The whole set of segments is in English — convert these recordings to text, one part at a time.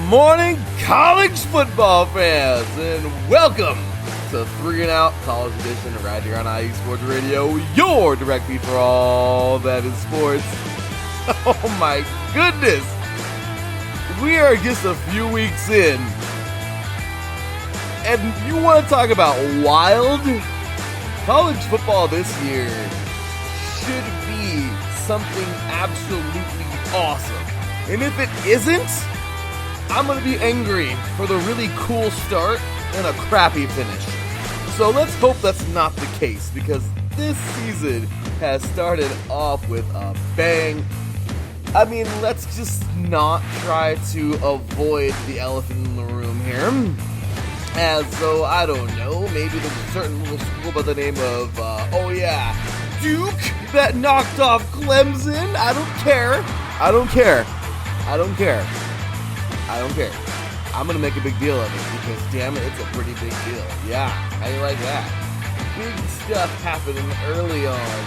morning, college football fans, and welcome to 3 and Out College Edition right here on IE Sports Radio, your direct feed for all that is sports. Oh my goodness, we are just a few weeks in, and you want to talk about wild? College football this year should be something absolutely awesome. And if it isn't, I'm going to be angry for the really cool start and a crappy finish. So let's hope that's not the case, because this season has started off with a bang. I mean, let's just not try to avoid the elephant in the room here. As though, I don't know, maybe there's a certain little school by the name of, Duke that knocked off Clemson. I don't care. I'm going to make a big deal of it because, damn it, it's a pretty big deal. Yeah, how you like that? Big stuff happening early on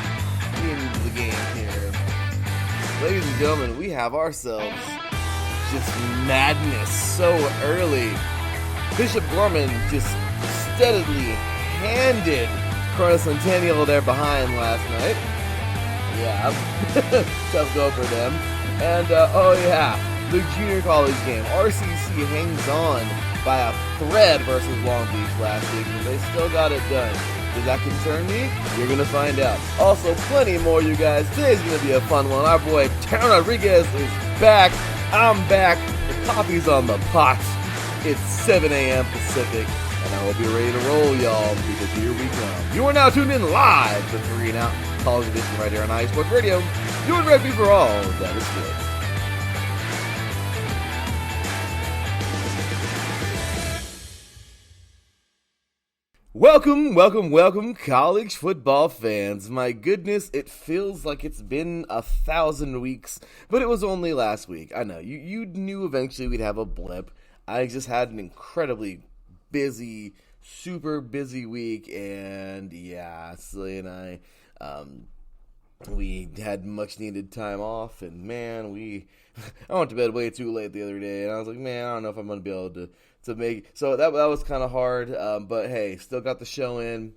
in the game here. Ladies and gentlemen, we have ourselves just madness so early. Bishop Gorman just steadily handed Corona Centennial there behind last night. Yeah, tough go for them. And, the junior college game. RCC hangs on by a thread versus Long Beach last week, but they still got it done. Does that concern me? You're going to find out. Also, plenty more, you guys. Today's going to be a fun one. Our boy, Taryn Rodriguez, is back. I'm back. The coffee's on the pot. It's 7 a.m. Pacific, and I hope you're ready to roll, y'all, because here we come. You are now tuned in live to 3 and Out College Edition right here on IE Sports Radio. Doing right for all that is good. Welcome, college football fans. My goodness, it feels like it's been 1,000 weeks, but it was only last week. I know, you knew eventually we'd have a blip. I just had an incredibly busy, super busy week, and yeah, Celia and I, we had much needed time off, and man, I went to bed way too late the other day, and I was like, man, I don't know if I'm going to be able to make, so that was kind of hard, but hey, still got the show in.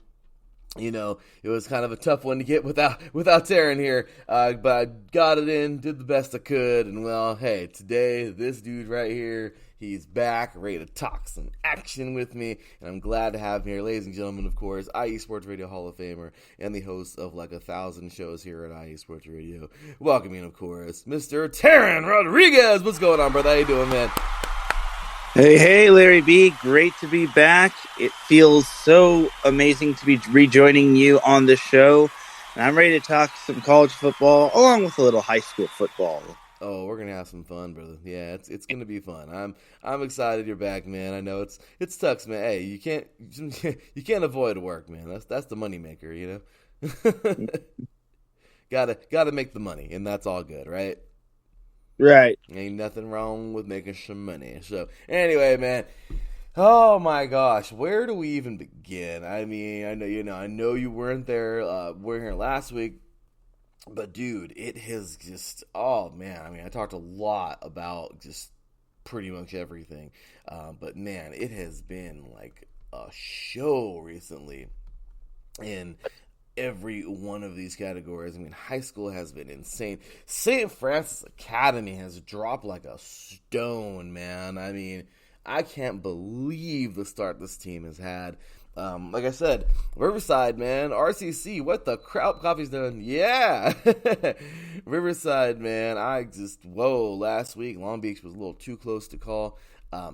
You know, it was kind of a tough one to get without Taryn here, but I got it in, did the best I could, and well, hey, today, this dude right here, he's back, ready to talk some action with me, and I'm glad to have him here. Ladies and gentlemen, of course, IE Sports Radio Hall of Famer, and the host of like 1,000 shows here at IE Sports Radio, welcoming, of course, Mr. Taryn Rodriguez. What's going on, brother? How you doing, man? Hey, Larry B. Great to be back. It feels so amazing to be rejoining you on the show. And I'm ready to talk some college football along with a little high school football. Oh, we're gonna have some fun, brother. Yeah, it's gonna be fun. I'm excited you're back, man. I know it sucks, man. Hey, you can't avoid work, man. That's the money maker, you know. gotta make the money, and that's all good, right? Right. Ain't nothing wrong with making some money. So, anyway, man. Oh my gosh, where do we even begin? I mean, I know you weren't there. We're here last week, but dude, it has just. Oh man, I mean, I talked a lot about just pretty much everything, but man, it has been like a show recently, and every one of these categories. I mean, high school has been insane. St. Francis Academy has dropped like a stone, man. I mean, I can't believe the start this team has had. Like I said, Riverside, man, RCC, what the crap, coffee's done. Yeah. Riverside, man, last week, Long Beach was a little too close to call. A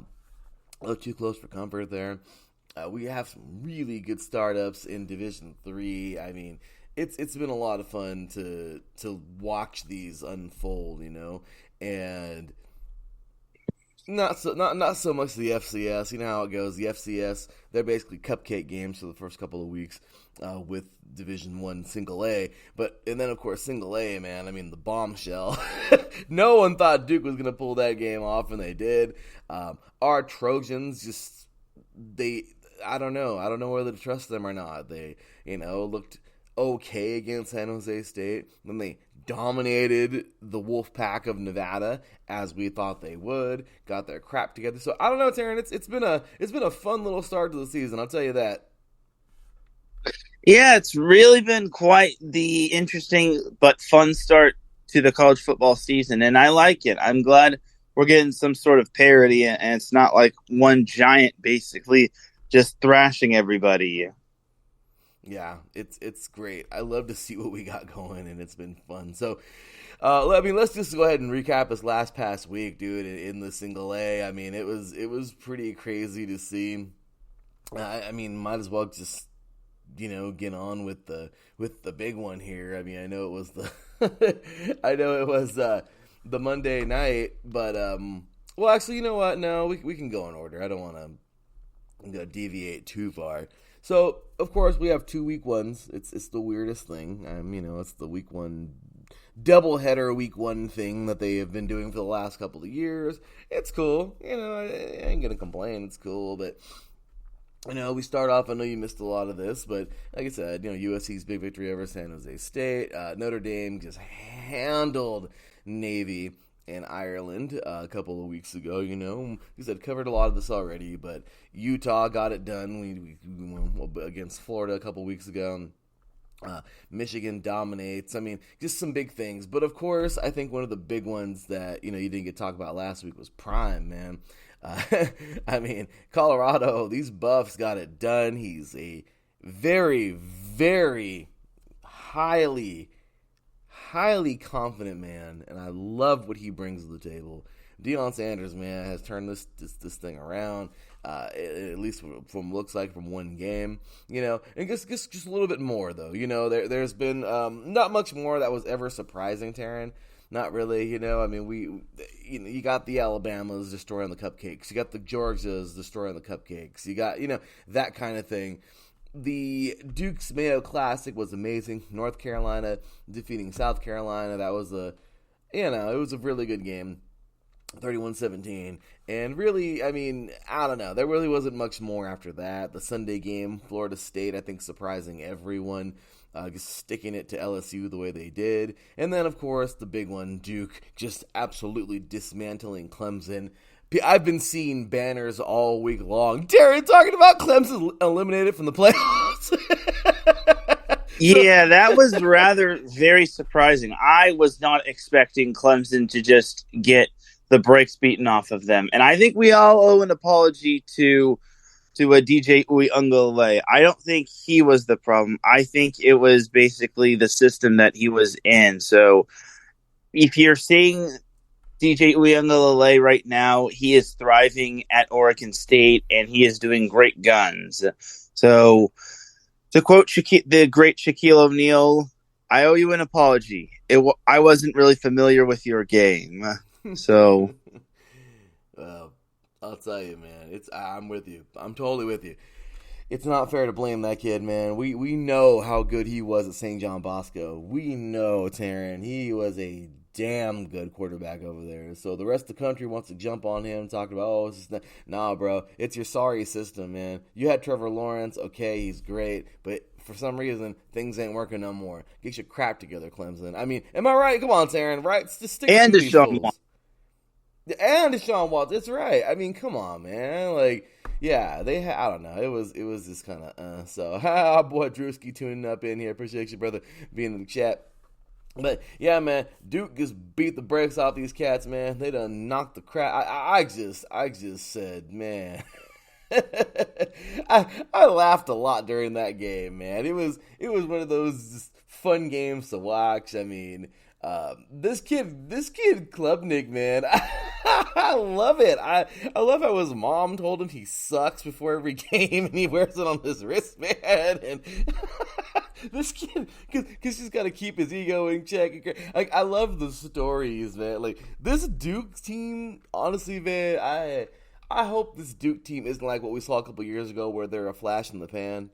little too close for comfort there. We have some really good startups in Division III. I mean, it's been a lot of fun to watch these unfold, you know, and not so much the FCS. You know how it goes. The FCS, they're basically cupcake games for the first couple of weeks with Division I Single A. And then of course Single A, man. I mean, the bombshell. No one thought Duke was gonna pull that game off, and they did. Our Trojans I don't know whether to trust them or not. They, looked okay against San Jose State. Then they dominated the Wolfpack of Nevada as we thought they would. Got their crap together. So I don't know, Taryn. It's been a fun little start to the season. I'll tell you that. Yeah, it's really been quite the interesting but fun start to the college football season, and I like it. I'm glad we're getting some sort of parity, and it's not like one giant basically just thrashing everybody. Yeah, it's great. I love to see what we got going, and it's been fun. So, I mean, let's just go ahead and recap this past week, dude. In the single A, I mean, it was pretty crazy to see. I mean, might as well just get on with the big one here. I mean, I know it was the Monday night, but well, actually, you know what? No, we can go in order. I don't want to deviate too far. So, of course, we have 2 week ones. It's the weirdest thing. It's the week one doubleheader week one thing that they have been doing for the last couple of years. It's cool. I ain't gonna complain. It's cool, but we start off. I know you missed a lot of this, but like I said, USC's big victory over San Jose State. Notre Dame just handled Navy and Ireland a couple of weeks ago. We said covered a lot of this already, but Utah got it done. We won against Florida a couple of weeks ago. Michigan dominates. I mean, just some big things. But of course, I think one of the big ones that you didn't get talked about last week was Prime, man. I mean, Colorado, these Buffs got it done. He's a very, very highly confident man, and I love what he brings to the table. Deion Sanders, man, has turned this thing around. At least from looks like from one game, and just a little bit more though. There's been not much more that was ever surprising, Taryn. Not really, I mean, you got the Alabamas destroying the cupcakes. You got the Georgias destroying the cupcakes. You got, that kind of thing. The Duke's Mayo Classic was amazing. North Carolina defeating South Carolina. That was it was a really good game. 31-17. And really, I mean, I don't know. There really wasn't much more after that. The Sunday game, Florida State, I think surprising everyone. Just sticking it to LSU the way they did. And then, of course, the big one, Duke, just absolutely dismantling Clemson. I've been seeing banners all week long. Darren talking about Clemson eliminated from the playoffs. Yeah, that was rather very surprising. I was not expecting Clemson to just get the brakes beaten off of them. And I think we all owe an apology to a DJ Uyunglele. I don't think he was the problem. I think it was basically the system that he was in. So if you're seeing DJ Uyunglele right now, he is thriving at Oregon State, and he is doing great guns. So to quote the great Shaquille O'Neal, I owe you an apology. I wasn't really familiar with your game. So... Well, I'll tell you, man. I'm with you. I'm totally with you. It's not fair to blame that kid, man. We know how good he was at St. John Bosco. We know, Taryn, he was a damn good quarterback over there. So the rest of the country wants to jump on him, talking about, it's just nah, bro. It's your sorry system, man. You had Trevor Lawrence. Okay, he's great, but for some reason, things ain't working no more. Get your crap together, Clemson. I mean, am I right? Come on, Taryn, right? Just stick and to these Deshaun fools. And Deshaun Watson, that's right. I mean, come on, man. Like, yeah, I don't know. It was just kind of, So, our boy Drewski tuning up in here. Appreciate you, brother, being in the chat. But, yeah, man, Duke just beat the brakes off these cats, man. They done knocked the crap. I just said, man. I laughed a lot during that game, man. It was one of those just fun games to watch. I mean, this kid Klubnik, man, I love it. I love how his mom told him he sucks before every game, and he wears it on his wristband. And this kid, because he's got to keep his ego in check. Like, I love the stories, man. Like, this Duke team, honestly, man, I hope this Duke team isn't like what we saw a couple years ago, where they're a flash in the pan.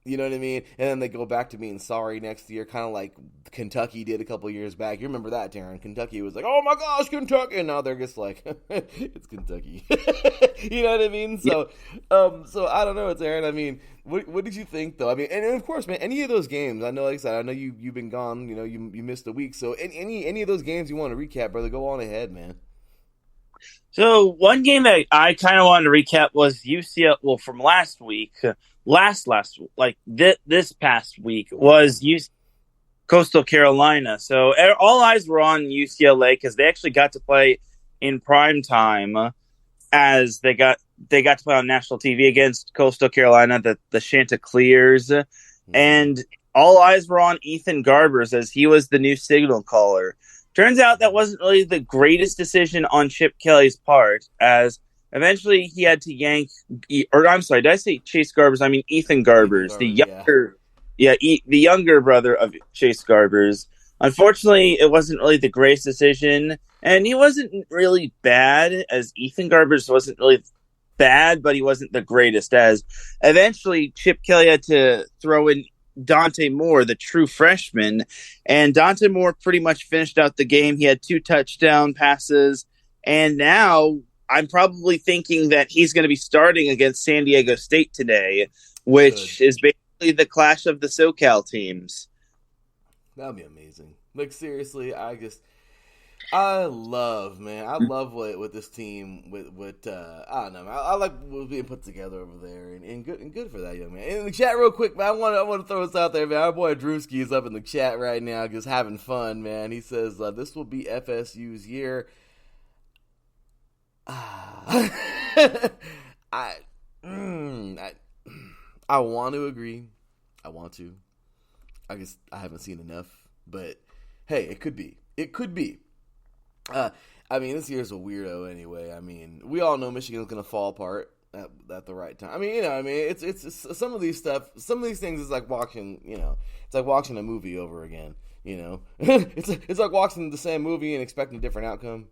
You know what I mean? And then they go back to being sorry next year, kind of like Kentucky did a couple years back. You remember that, Darren? Kentucky was like, "Oh my gosh, Kentucky!" And now they're just like, "It's Kentucky." You know what I mean? Yeah. So I don't know, Darren. I mean, what did you think though? I mean, and of course, man, any of those games. I know, like I said, I know you've been gone. You know, you missed a week. So any of those games you want to recap, brother, go on ahead, man. So one game that I kind of wanted to recap was UCL. Well, from last week, last like this past week was Coastal Carolina. So all eyes were on UCLA because they actually got to play in prime time as they got to play on national TV against Coastal Carolina, the Chanticleers, Mm-hmm. and all eyes were on Ethan Garbers as he was the new signal caller. Turns out that wasn't really the greatest decision on Chip Kelly's part, as eventually he had to yank. Or I'm sorry, did I say Chase Garbers? I mean Ethan Ethan Garbers, the Garbers, yeah. younger, yeah, the younger brother of Chase Garbers. Unfortunately, it wasn't really the greatest decision, and he wasn't really bad, as Ethan Garbers wasn't really bad, but he wasn't the greatest. As eventually Chip Kelly had to throw in Dante Moore, the true freshman, and Dante Moore pretty much finished out the game. He had 2 touchdown passes, and now I'm probably thinking that he's going to be starting against San Diego State today, Good. which is basically the clash of the SoCal teams. That'd be amazing. Like seriously, I love, man. I love what this team with I don't know. I like what's being put together over there, and good for that young man. In the chat, real quick, man. I want to throw this out there, man. Our boy Drewski is up in the chat right now, just having fun, man. He says this will be FSU's year. I, I I want to agree. I want to. I guess I haven't seen enough, but hey, it could be. It could be. Uh, I mean, this year's a weirdo anyway. I mean, we all know Michigan's gonna fall apart at the right time. I mean, I mean, it's some of these things is like watching, it's like watching a movie over again. It's like watching the same movie and expecting a different outcome.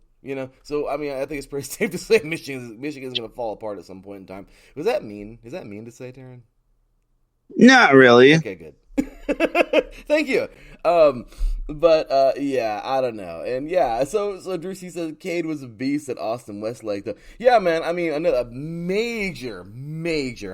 So I mean, I think it's pretty safe to say Michigan's gonna fall apart at some point in time. Was that mean? Is that mean to say, Taryn? Not really. Okay, good. Thank you. But yeah, I don't know. And yeah, so Drew C says Cade was a beast at Austin Westlake though. Yeah, man, I mean another major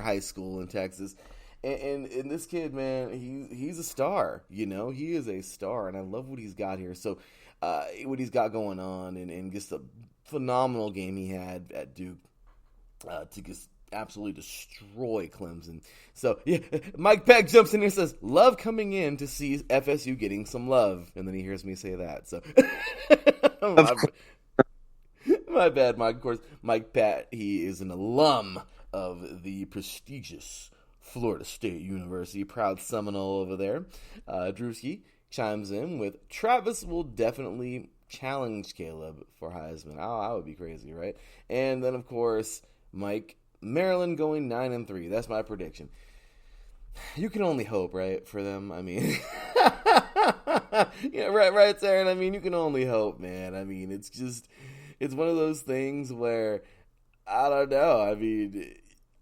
high school in Texas. And this kid, man, he's a star, He is a star and I love what he's got here. So what he's got going on and just a phenomenal game he had at Duke to just absolutely destroy Clemson. So yeah, Mike Peck jumps in here and says, "Love coming in to see FSU getting some love," and then he hears me say that. So Of course. my bad, Mike. Of course, Mike Pat. He is an alum of the prestigious Florida State University, proud Seminole over there. Drewski chimes in with Travis will definitely challenge Caleb for Heisman. Oh, I would be crazy, right? And then of course, Mike. Maryland going 9-3. That's my prediction. You can only hope, right, for them. I mean, yeah, right, Sarah. I mean, you can only hope, man. I mean, it's one of those things where I don't know. I mean,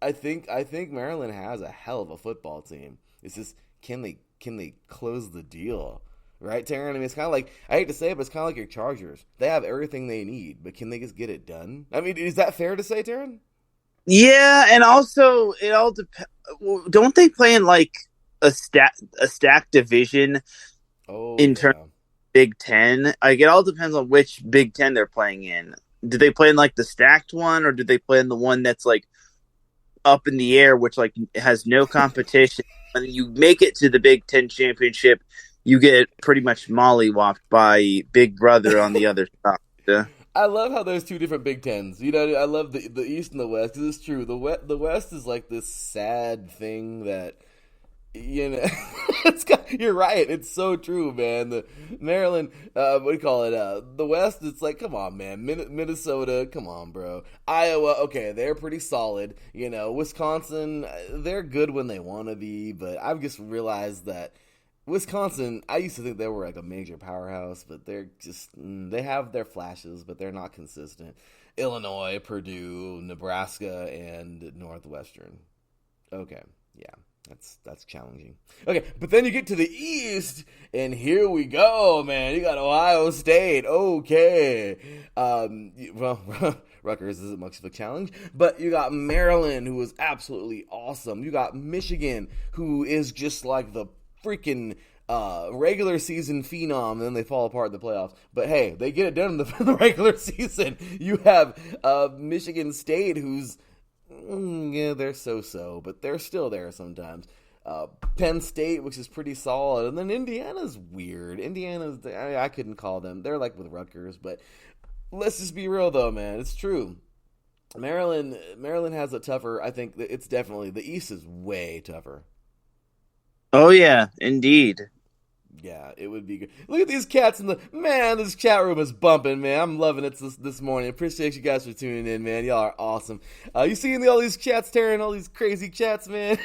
I think Maryland has a hell of a football team. It's just can they close the deal, right, Taryn? I mean, it's kind of like I hate to say it, but it's kind of like your Chargers. They have everything they need, but can they just get it done? I mean, is that fair to say, Taryn? Yeah, and also it all depends. Don't they play in like a stacked division Oh in terms yeah. of Big Ten? Like it all depends on which Big Ten they're playing in. Do they play in like the stacked one, or do they play in the one that's like up in the air, which like has no competition? When you make it to the Big Ten championship, you get pretty much mollywopped by Big Brother on the other side. I love how there's two different Big Tens. I love the East and the West because it's true. The West is like this sad thing that you're right. It's so true, man. The Maryland, what do you call it? The West. It's like, come on, man. Minnesota, come on, bro. Iowa, okay, they're pretty solid. Wisconsin, they're good when they want to be, but I've just realized that Wisconsin, I used to think they were like a major powerhouse, but they're just, they have their flashes, but they're not consistent. Illinois, Purdue, Nebraska, and Northwestern. Okay. Yeah, that's challenging. Okay, but then you get to the East, and here we go, man. You got Ohio State. Okay, well, Rutgers isn't much of a challenge, but you got Maryland, who is absolutely awesome. You got Michigan, who is just like the freaking regular season phenom, and then they fall apart in the playoffs. But hey, they get it done in the regular season. You have Michigan State, who's yeah, they're so-so, but they're still there sometimes. Penn State, which is pretty solid, and then Indiana's weird. I couldn't call them. They're like with Rutgers, but let's just be real though, man. It's true. Maryland has a tougher. I think it's definitely the East is way tougher. Oh yeah, indeed. Yeah, it would be good. Look at these cats in the man. This chat room is bumping, man. I'm loving it this morning. Appreciate you guys for tuning in, man. Y'all are awesome. You seeing all these chats, tearing all these crazy chats, man?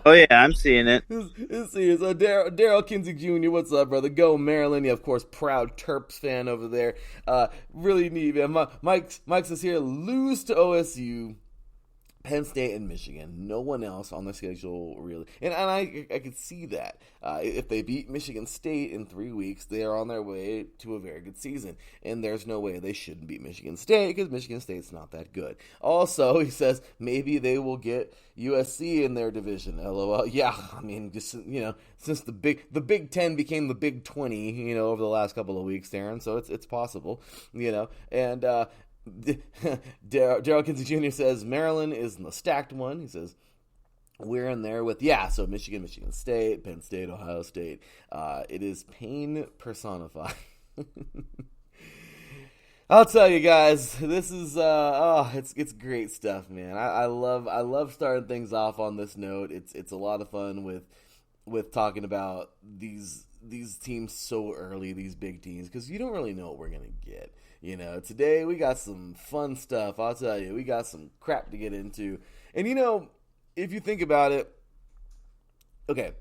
Oh yeah, I'm seeing it. It's serious. Daryl Kinsey Jr., what's up, brother? Go Maryland. You, of course, proud Terps fan over there. Really neat, man. Mike says here, lose to OSU. Penn State and Michigan. No one else on the schedule really, and I could see that. If they beat Michigan State in 3 weeks, they are on their way to a very good season. And there's no way they shouldn't beat Michigan State because Michigan State's not that good. Also, he says maybe they will get USC in their division. LOL. Yeah, I mean, just since the Big Ten became the Big 20, over the last couple of weeks, Darren. So it's possible, and. Daryl Kinsey Jr. says Maryland is in the stacked one. He says we're in there with so Michigan State, Penn State, Ohio State. It is pain personified. I'll tell you guys, this is it's great stuff, man. I love starting things off on this note. It's a lot of fun with talking about these teams so early, these big teams, because you don't really know what we're gonna get. Today we got some fun stuff. I'll tell you, we got some crap to get into. And if you think about it, okay,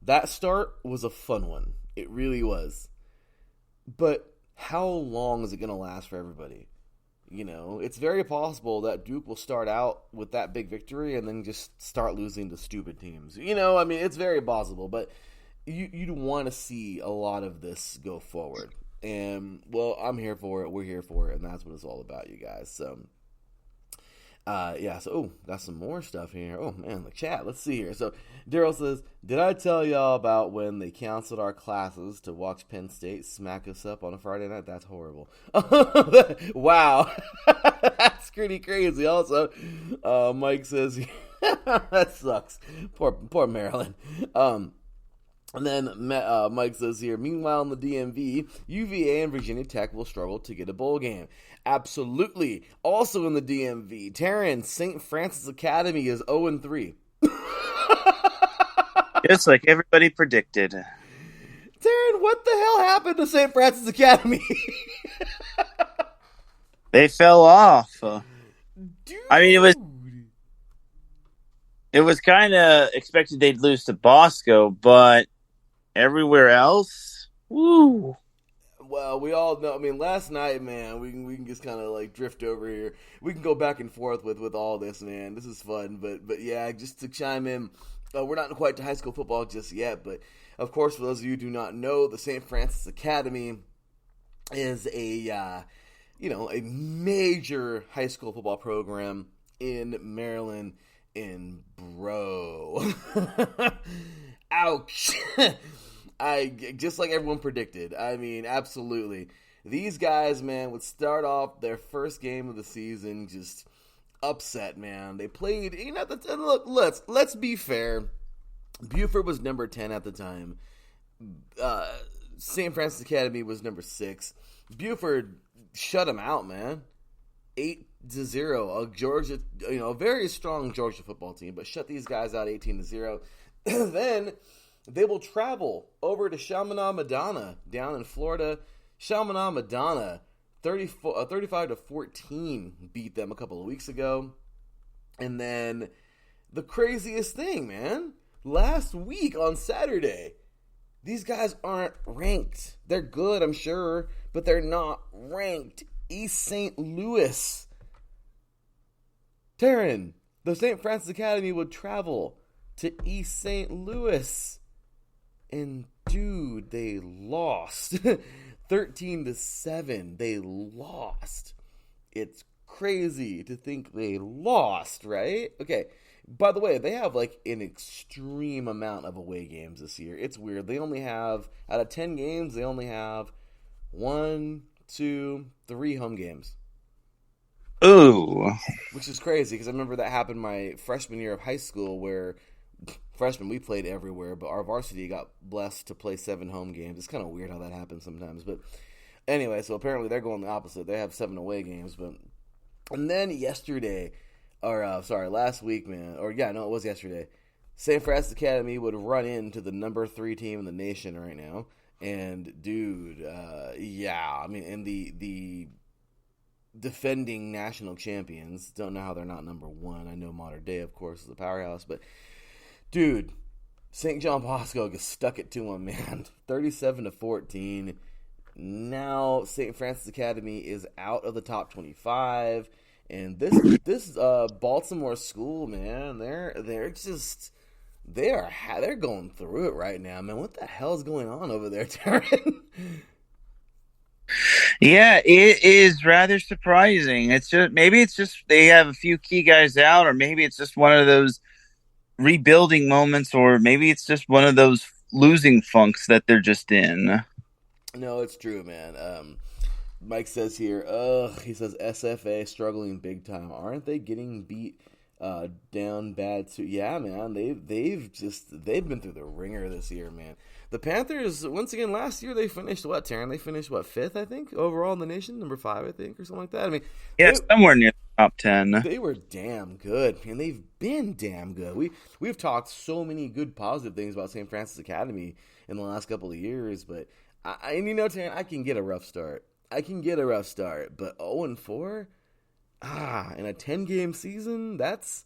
that start was a fun one. It really was. But how long is it going to last for everybody? It's very possible that Duke will start out with that big victory and then just start losing to stupid teams. I mean, it's very possible, but you'd want to see a lot of this go forward. And, well, I'm here for it. We're here for it. And that's what it's all about, you guys. So, got some more stuff here. Oh, man, the chat. Let's see here. So, Daryl says, did I tell y'all about when they canceled our classes to watch Penn State smack us up on a Friday night? That's horrible. Wow. That's pretty crazy. Also, Mike says, that sucks. Poor Maryland. And then Mike says here, meanwhile in the DMV, UVA and Virginia Tech will struggle to get a bowl game. Absolutely. Also in the DMV, Taryn, St. Francis Academy is 0-3. Just like everybody predicted. Taryn, what the hell happened to St. Francis Academy? They fell off. Dude. I mean, it was kind of expected they'd lose to Bosco, but everywhere else, woo. Well, we all know. I mean, last night, man, we can just kind of like drift over here. We can go back and forth with all this, man. This is fun, but yeah, just to chime in, we're not quite to high school football just yet, but of course, for those of you who do not know, the St. Francis Academy is a major high school football program in Maryland. And bro, ouch. Just like everyone predicted. I mean, absolutely. These guys, man, would start off their first game of the season just upset, man. They played, look, let's be fair. Buford was number 10 at the time. St. Francis Academy was number 6. Buford shut them out, man. 8-0. A Georgia, a very strong Georgia football team, but shut these guys out 18-0. Then they will travel over to Chaminade Madonna down in Florida. Chaminade Madonna 35-14 beat them a couple of weeks ago. And then the craziest thing, man, last week on Saturday, these guys aren't ranked. They're good, I'm sure, but they're not ranked. East St. Louis. Taryn, the St. Francis Academy would travel to East St. Louis. And dude, they lost. 13-7. They lost. It's crazy to think they lost, right? Okay. By the way, they have like an extreme amount of away games this year. It's weird. They only have, out of 10 games, they only have 1, 2, 3 home games. Ooh. Which is crazy because I remember that happened my freshman year of high school where freshman we played everywhere, but our varsity got blessed to play 7 home games. It's kind of weird how that happens sometimes. But anyway, so apparently they're going the opposite. They have 7 away games. And then yesterday, last week, man, it was yesterday, St. Francis Academy would run into the number 3 team in the nation right now. And, dude, and the defending national champions, don't know how they're not number 1. I know Modern Day, of course, is a powerhouse, but, dude, St. John Bosco just stuck it to them, man. 37-14. Now St. Francis Academy is out of the top 25. And this Baltimore school, man, they're going through it right now, man. What the hell is going on over there, Taryn? Yeah, it is rather surprising. It's just they have a few key guys out, or maybe it's just one of those rebuilding moments, or maybe it's just one of those losing funks that they're just in. No, it's true, man. Mike says here, he says SFA struggling big time. Aren't they getting beat down bad too? Yeah, man. They've been through the ringer this year, man. The Panthers, once again, last year they finished what, Taryn? They finished what, 5th, I think, overall in the nation, number 5, I think, or something like that. I mean, yeah, somewhere near the top 10. They were damn good, and they've been damn good. We've talked so many good positive things about St. Francis Academy in the last couple of years, but Taryn, I can get a rough start. But 0-4, in a 10-game season, that's,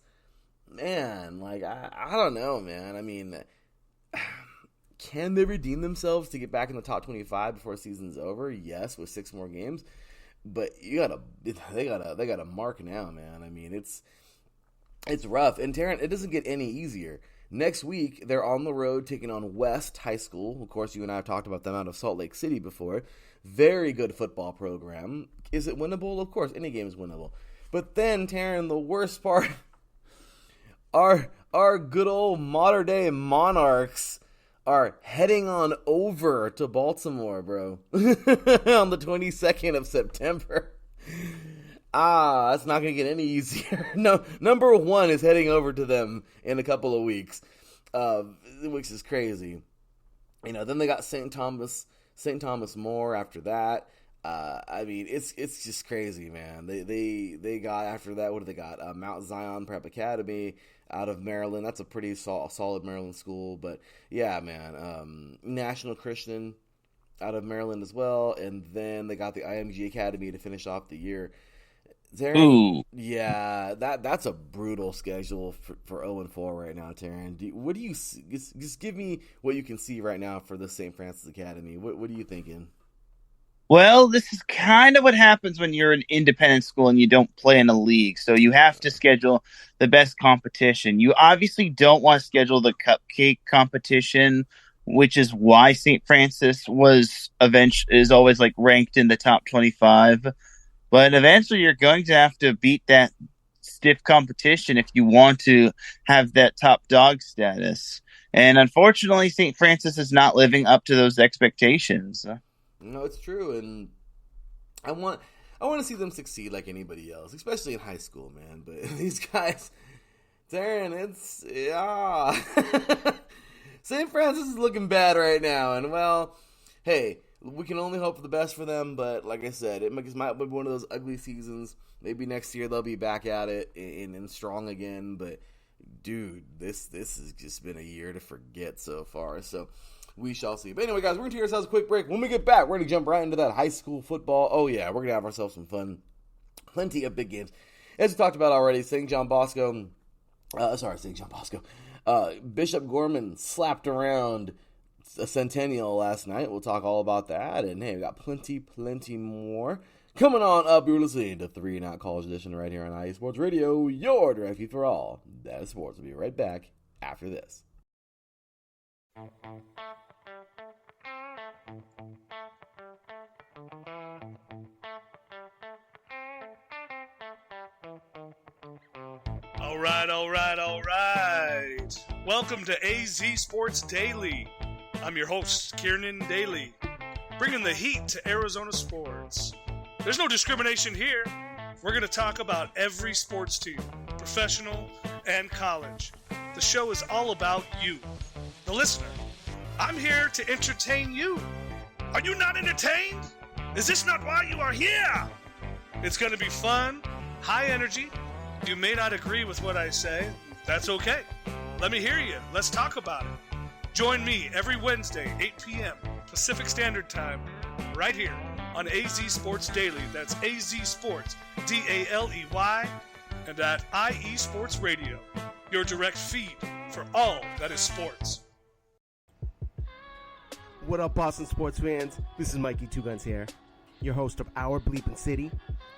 man, like, I don't know, man. I mean, can they redeem themselves to get back in the top 25 before the season's over? Yes, with 6 more games. But they got a mark now, man. I mean, it's rough. And Taryn, it doesn't get any easier. Next week, they're on the road taking on West High School. Of course, you and I have talked about them out of Salt Lake City before. Very good football program. Is it winnable? Of course, any game is winnable. But then, Taryn, the worst part, our good old modern day Monarchs are heading on over to Baltimore, bro, on the 22nd of September. That's not going to get any easier. No, number 1 is heading over to them in a couple of weeks, which is crazy. Then they got St. Thomas More after that. I mean, it's just crazy, man. They got, after that, what do they got? Mount Zion Prep Academy out of Maryland. That's a pretty solid Maryland school. But yeah, man, National Christian out of Maryland as well. And then they got the IMG Academy to finish off the year. Taryn, yeah, that's a brutal schedule for 0-4 right now, Taryn. What do you see? Just give me what you can see right now for the St. Francis Academy. What are you thinking? Well, this is kind of what happens when you're an independent school and you don't play in a league. So you have to schedule the best competition. You obviously don't want to schedule the cupcake competition, which is why St. Francis is always like ranked in the top 25. But eventually you're going to have to beat that stiff competition if you want to have that top dog status. And unfortunately, St. Francis is not living up to those expectations. No, it's true, and I want to see them succeed like anybody else, especially in high school, man. But these guys, Darren, St. Francis is looking bad right now, and well, hey, we can only hope for the best for them. But like I said, it might be one of those ugly seasons. Maybe next year they'll be back at it and strong again. But dude, this has just been a year to forget so far. So we shall see. But anyway, guys, we're going to take ourselves a quick break. When we get back, we're going to jump right into that high school football. Oh, yeah, we're going to have ourselves some fun. Plenty of big games. As we talked about already, St. John Bosco. Bishop Gorman slapped around a Centennial last night. We'll talk all about that. And, hey, we got plenty more Coming on up, you're listening to 3 and Out College Edition right here on IE Sports Radio, your direct feed for all. That is sports. We'll be right back after this. All right. Welcome to AZ Sports Daily. I'm your host, Kieran Daly, bringing the heat to Arizona sports. There's no discrimination here. We're going to talk about every sports team, professional and college. The show is all about you, the listener. I'm here to entertain you. Are you not entertained? Is this not why you are here? It's going to be fun, high energy. You may not agree with what I say. That's okay. Let me hear you. Let's talk about it. Join me every Wednesday, 8 p.m. Pacific Standard Time, right here on AZ Sports Daily. That's AZ Sports, D-A-L-E-Y, and at IE Sports Radio, your direct feed for all that is sports. What up, Boston sports fans? This is Mikey Two Guns here, your host of Our Bleepin' City,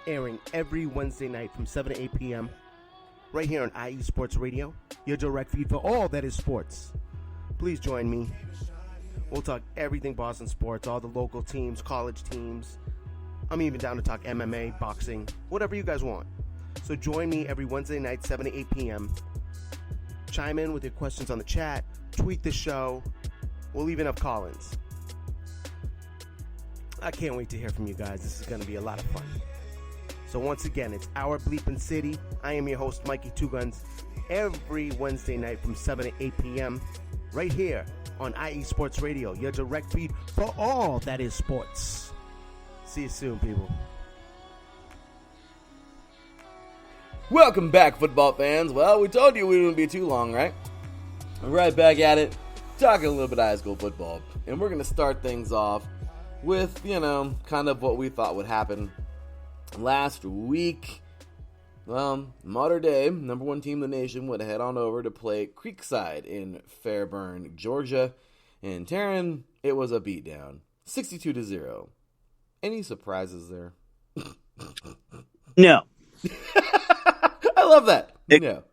airing every Wednesday night from 7 to 8 p.m. right here on IE Sports Radio, your direct feed for all that is sports. Please join me. We'll talk everything Boston sports, all the local teams, college teams. I'm even down to talk MMA, boxing, whatever you guys want. So join me every Wednesday night, 7 to 8 p.m. Chime in with your questions on the chat, tweet the show. We'll even have call-ins. I can't wait to hear from you guys. This is going to be a lot of fun. So once again, it's Our Bleepin' City. I am your host, Mikey Two Guns, every Wednesday night from 7 to 8 p.m. right here on IE Sports Radio, your direct feed for all that is sports. See you soon, people. Welcome back, football fans. Well, we told you we wouldn't be too long, right? We're right back at it, talking a little bit of high school football. And we're going to start things off with, kind of what we thought would happen last week. Well, Mater Dei, number one team in the nation, would head on over to play Creekside in Fairburn, Georgia. And Taryn, it was a beatdown, 62-0. Any surprises there? No. I love that. No.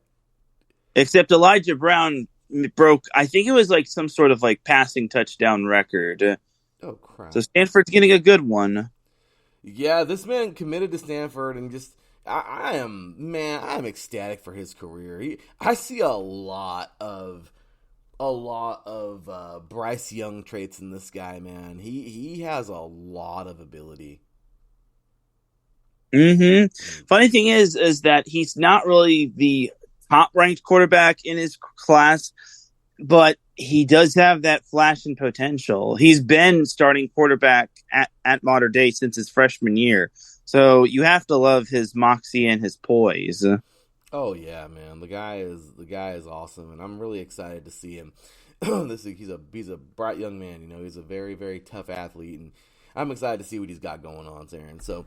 Except Elijah Brown broke, I think it was like some sort of like passing touchdown record. Oh, crap. So Stanford's getting a good one. Yeah, this man committed to Stanford and just, I'm ecstatic for his career. I see a lot of Bryce Young traits in this guy, man. He has a lot of ability. Mm-hmm. Funny thing is that he's not really the top-ranked quarterback in his class, but he does have that flash and potential. He's been starting quarterback at Mater Dei since his freshman year, so you have to love his moxie and his poise. Oh yeah, man, the guy is awesome, and I'm really excited to see him. He's a bright young man. He's a very, very tough athlete, and I'm excited to see what he's got going on, Aaron. So,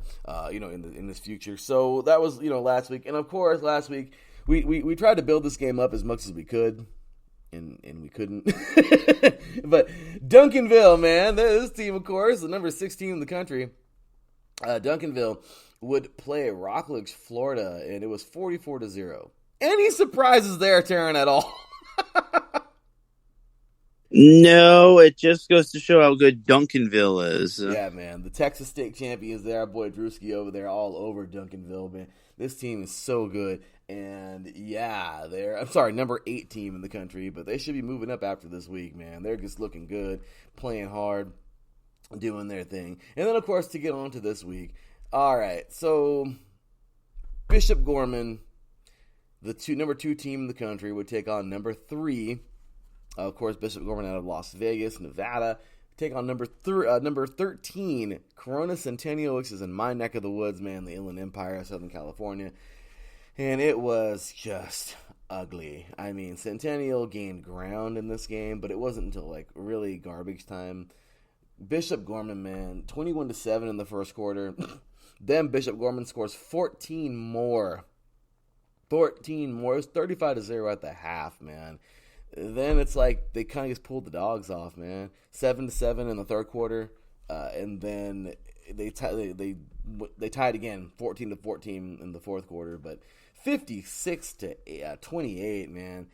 in this future. So that was, last week, and of course, last week we tried to build this game up as much as we could, and we couldn't. But Duncanville, man, this team, of course, the number 16 in the country, Duncanville would play Rockledge, Florida, and it was 44-0. Any surprises there, Taryn, at all? No, it just goes to show how good Duncanville is. Yeah, man. The Texas State champions there, our boy Drewski over there, all over Duncanville, man. This team is so good. And, yeah, number 8 team in the country, but they should be moving up after this week, man. They're just looking good, playing hard, doing their thing. And then, of course, to get on to this week. All right, so Bishop Gorman, the number 2 team in the country, would take on number 3. Of course, Bishop Gorman out of Las Vegas, Nevada, take on number 13, Corona Centennial, which is in my neck of the woods, man, the Inland Empire of Southern California. And it was just ugly. I mean, Centennial gained ground in this game, but it wasn't until, really garbage time. Bishop Gorman, man, 21-7 in the first quarter. Then Bishop Gorman scores 14 more. 14 more. It was 35-0 at the half, man. Then it's like they kind of just pulled the dogs off, man. 7-7 in the third quarter. and then they tied again, 14-14 in the fourth quarter, but 56-28, man.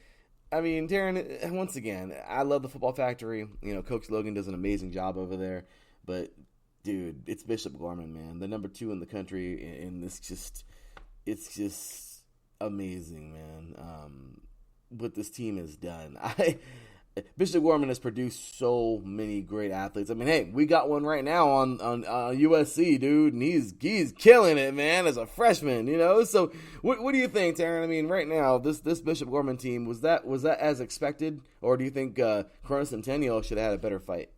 I mean, Darren, once again, I love the Football Factory. Coach Logan does an amazing job over there. But, dude, it's Bishop Gorman, man. The number 2 in the country, and it's just amazing, man, what this team has done. Bishop Gorman has produced so many great athletes. I mean, hey, we got one right now on USC, dude, and he's killing it, man, as a freshman, So, what do you think, Taryn? I mean, right now, this Bishop Gorman team, was that as expected, or do you think Corona Centennial should have had a better fight?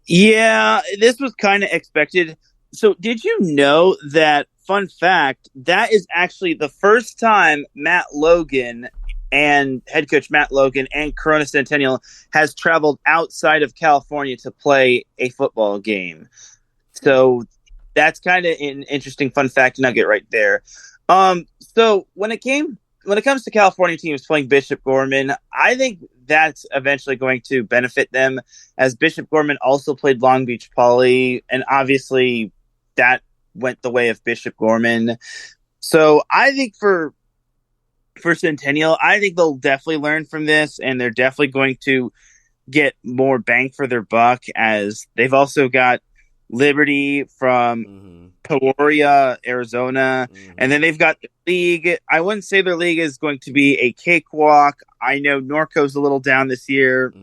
Yeah, this was kind of expected. So, did you know that? Fun fact: that is actually the first time Matt Logan and head coach Matt Logan and Corona Centennial has traveled outside of California to play a football game. So that's kind of an interesting fun fact nugget right there. So when it comes to California teams playing Bishop Gorman, I think that's eventually going to benefit them, as Bishop Gorman also played Long Beach Poly, and obviously that went the way of Bishop Gorman. So I think for Centennial, I think they'll definitely learn from this, and they're definitely going to get more bang for their buck, as they've also got Liberty from Peoria, Arizona, and then they've got the league. I wouldn't say their league is going to be a cakewalk. I know Norco's a little down this year.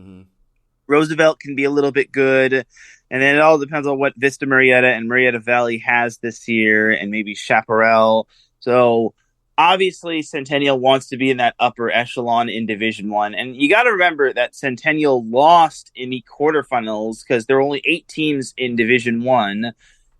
Roosevelt can be a little bit good, and then it all depends on what Vista Marietta and Marietta Valley has this year, and maybe Chaparral. So obviously, Centennial wants to be in that upper echelon in Division I. And you got to remember that Centennial lost in the quarterfinals because there were only 8 teams in Division I,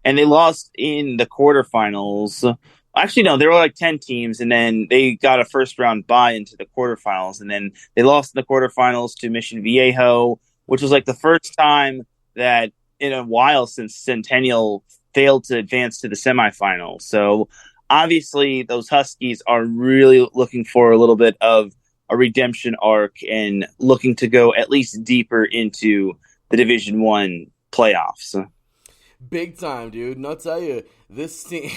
and they lost in the quarterfinals. Actually, no, there were like 10 teams, and then they got a first-round bye into the quarterfinals, and then they lost in the quarterfinals to Mission Viejo, which was like the first time that in a while since Centennial failed to advance to the semifinals. So obviously, those Huskies are really looking for a little bit of a redemption arc and looking to go at least deeper into the Division I playoffs. Big time, dude. And I'll tell you, this team...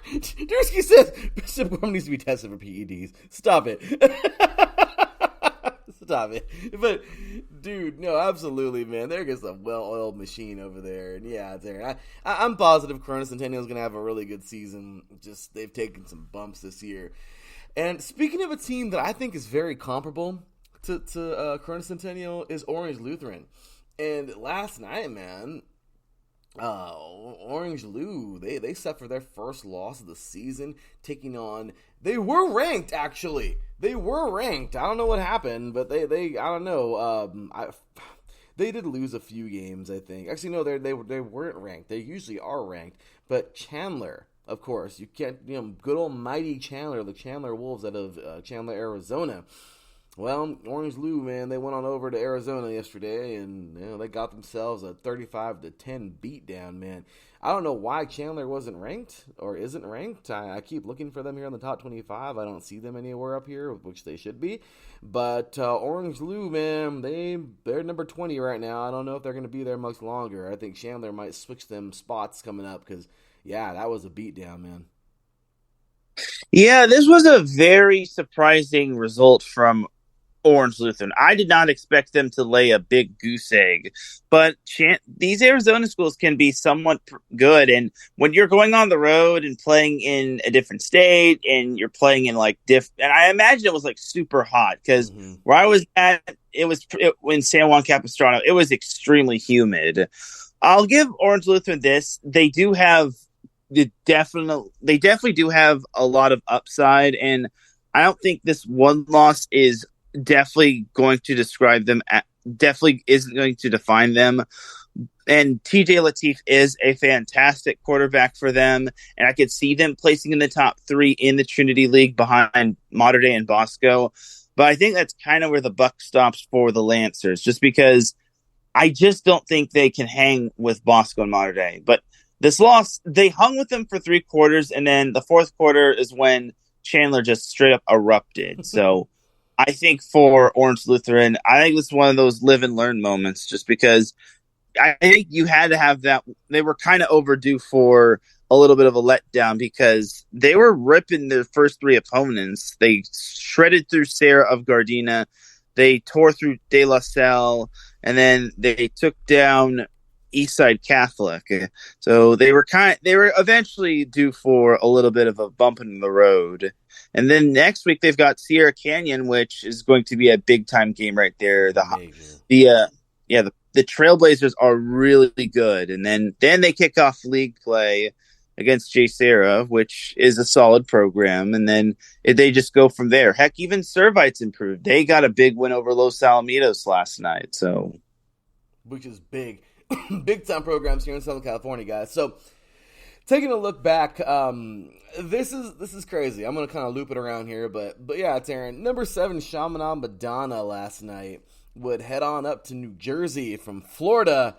Dursky says Bishop Gorman needs to be tested for PEDs. Stop it. Stop it. But, dude, no, absolutely, man. They're just a well-oiled machine over there. And, yeah, I'm positive Corona Centennial is going to have a really good season. Just, they've taken some bumps this year. And speaking of a team that I think is very comparable to Corona Centennial is Orange Lutheran. And last night, man, Orange Lou, they suffered their first loss of the season, taking on... They were ranked, actually. They were ranked. I don't know what happened, but they I don't know. They did lose a few games, I think. Actually, no, they weren't ranked. They usually are ranked. But Chandler, of course, you can't, good old mighty Chandler, the Chandler Wolves out of Chandler, Arizona. Well, Orange Lou, man, they went on over to Arizona yesterday, and they got themselves a 35-10 beatdown, man. I don't know why Chandler wasn't ranked or isn't ranked. I keep looking for them here in the top 25. I don't see them anywhere up here, which they should be. But Orange Lou, man, they're number 20 right now. I don't know if they're going to be there much longer. I think Chandler might switch them spots coming up because, yeah, that was a beatdown, man. Yeah, this was a very surprising result from Orange Lutheran. I did not expect them to lay a big goose egg, but these Arizona schools can be somewhat good. And when you're going on the road and playing in a different state, and you're playing in and I imagine it was like super hot because where I was at, it was in San Juan Capistrano. It was extremely humid. I'll give Orange Lutheran this. They definitely do have a lot of upside, and I don't think this one loss is definitely going to describe them. Definitely isn't going to define them. And TJ Lateef is a fantastic quarterback for them, and I could see them placing in the top 3 in the Trinity League behind Mater Dei and Bosco. But I think that's kind of where the buck stops for the Lancers, just because I just don't think they can hang with Bosco and Mater Dei. But this loss, they hung with them for 3 quarters, and then the 4th quarter is when Chandler just straight up erupted. So I think for Orange Lutheran, I think it's one of those live and learn moments, just because I think you had to have that. They were kind of overdue for a little bit of a letdown because they were ripping their first three opponents. They shredded through Sarah of Gardena, they tore through De La Salle, and then they took down Eastside Catholic. So they were eventually due for a little bit of a bump in the road. And then next week they've got Sierra Canyon, which is going to be a big time game right there. The Trailblazers are really good, and then they kick off league play against J Sarah, which is a solid program, and then they just go from there. Heck, even Servite's improved. They got a big win over Los Alamitos last night, so which is big, big time programs here in Southern California, guys. So taking a look back, this is crazy. I'm gonna kind of loop it around here, but yeah, Taryn, number 7 Chaminade Madonna last night would head on up to New Jersey from Florida.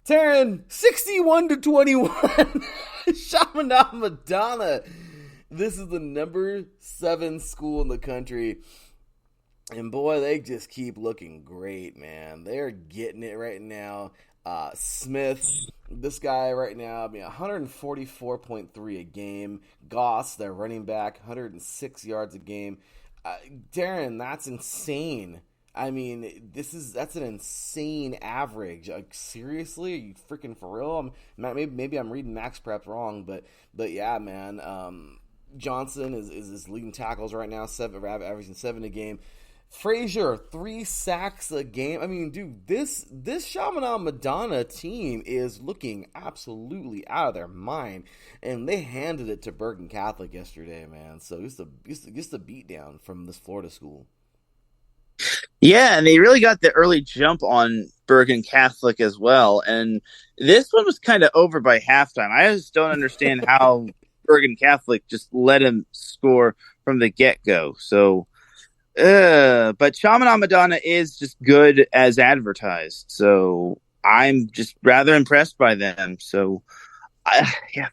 Taryn, 61-21. Chaminade Madonna. This is the number 7 school in the country. And boy, they just keep looking great, man. They're getting it right now. Smith, this guy right now, 144.3 a game. Goss, their running back, 106 yards a game. Darren, that's insane. I mean, that's an insane average. Like, seriously, are you freaking for real? Maybe I'm reading Max Prep wrong, but yeah, man. Johnson is leading tackles right now, averaging 7 a game. Frazier, 3 sacks a game. I mean, dude, this Chaminade Madonna team is looking absolutely out of their mind, and they handed it to Bergen Catholic yesterday, man. So just a beatdown from this Florida school. Yeah, and they really got the early jump on Bergen Catholic as well. And this one was kind of over by halftime. I just don't understand how Bergen Catholic just let him score from the get-go. So, but Chaminade Madonna is just good as advertised. So I'm just rather impressed by them. So,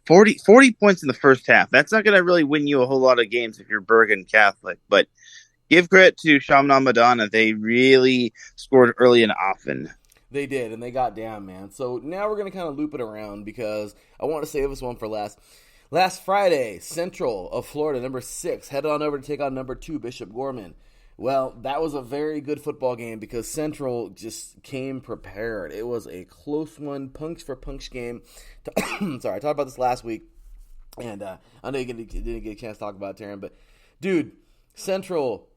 40 points in the first half. That's not going to really win you a whole lot of games if you're Bergen Catholic, but give credit to Chaminade Madonna. They really scored early and often. They did, and they got down, man. So now we're going to kind of loop it around because I want to save this one for last. Last Friday, Central of Florida, number 6, headed on over to take on number 2, Bishop Gorman. Well, that was a very good football game because Central just came prepared. It was a close one, punch-for-punch game. Sorry, I talked about this last week, and I know you didn't get a chance to talk about it, Taryn, but dude, Central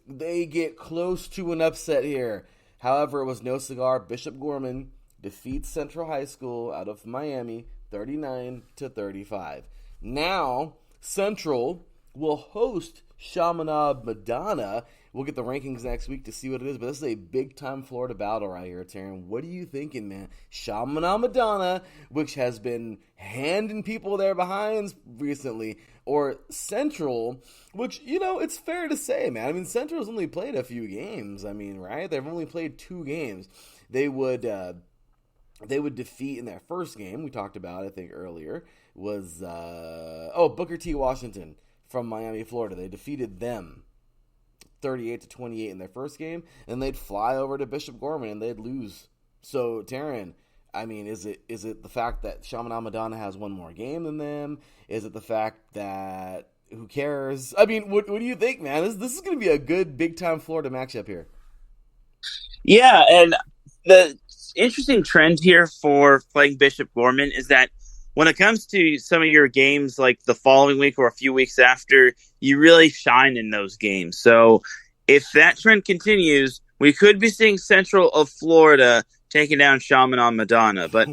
they get close to an upset here. However, it was no cigar. Bishop Gorman defeats Central High School out of Miami 39-35. Now, Central will host Chaminade Madonna. We'll get the rankings next week to see what it is, but this is a big-time Florida battle right here, Taryn. What are you thinking, man? Chaminade Madonna, which has been handing people their behinds recently, or Central, which, it's fair to say, man. I mean, Central's only played a few games. I mean, right? They've only played 2 games. They would defeat in their first game, we talked about, I think, earlier, was, Booker T. Washington from Miami, Florida. They defeated them 38-28 in their first game, and they'd fly over to Bishop Gorman and they'd lose. So, Taryn, I mean, is it the fact that Chaminade Madonna has one more game than them? Is it the fact that who cares? I mean, what do you think, man? This is going to be a good big-time Florida matchup here. Yeah, and the interesting trend here for playing Bishop Gorman is that when it comes to some of your games like the following week or a few weeks after, you really shine in those games. So if that trend continues, we could be seeing Central of Florida taking down Chaminade Madonna. But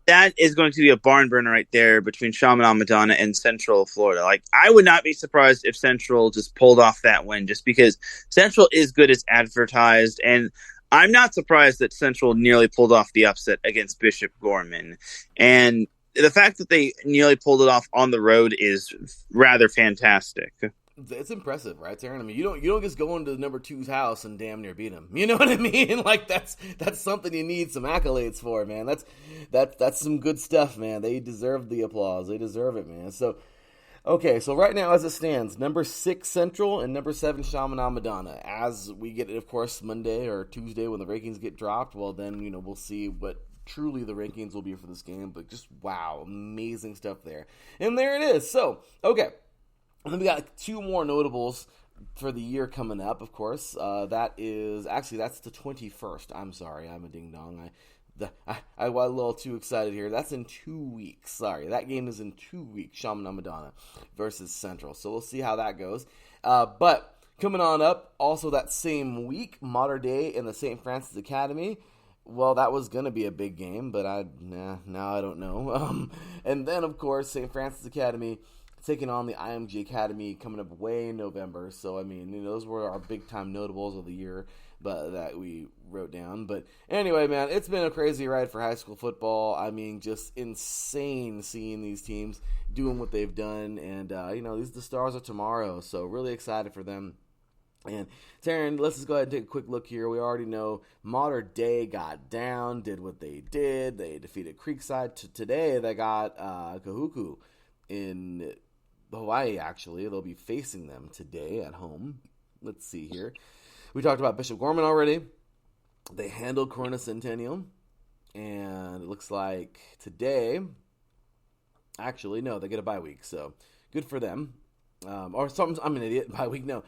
that is going to be a barn burner right there between Chaminade Madonna and Central of Florida. Like, I would not be surprised if Central just pulled off that win just because Central is good as advertised. And I'm not surprised that Central nearly pulled off the upset against Bishop Gorman. And the fact that they nearly pulled it off on the road is rather fantastic. It's impressive, right, Taryn? I mean, you don't just go into the number 2's house and damn near beat him. You know what I mean? Like, that's something you need some accolades for, man. That's some good stuff, man. They deserve the applause. They deserve it, man. So Okay, so right now as it stands, number 6 Central and number 7 Chaminade Madonna. As we get it, of course, Monday or Tuesday when the rankings get dropped, well then, we'll see what truly the rankings will be for this game. But just, wow, amazing stuff there. And there it is. So, okay. And then we got 2 more notables for the year coming up, of course. That's the 21st. I'm sorry, I'm a ding-dong. I got a little too excited here. That's in 2 weeks. Sorry, that game is in 2 weeks. Chaminade Madonna versus Central. So we'll see how that goes. But coming on up, also that same week, Mater Dei and the St. Francis Academy. Well, that was going to be a big game, but now I don't know. And then, of course, St. Francis Academy taking on the IMG Academy coming up way in November. So, those were our big-time notables of the year that we wrote down. But anyway, man, it's been a crazy ride for high school football. Just insane seeing these teams doing what they've done. And, the stars are tomorrow. So really excited for them. And Taryn, let's just go ahead and take a quick look here. We already know Mater Dei got down, did what they did. They defeated Creekside. Today they got Kahuku in Hawaii, actually. They'll be facing them today at home. Let's see here. We talked about Bishop Gorman already. They handled Corona Centennial. And it looks like today, actually, no, they get a bye week. So good for them. I'm an idiot. Bye week, no.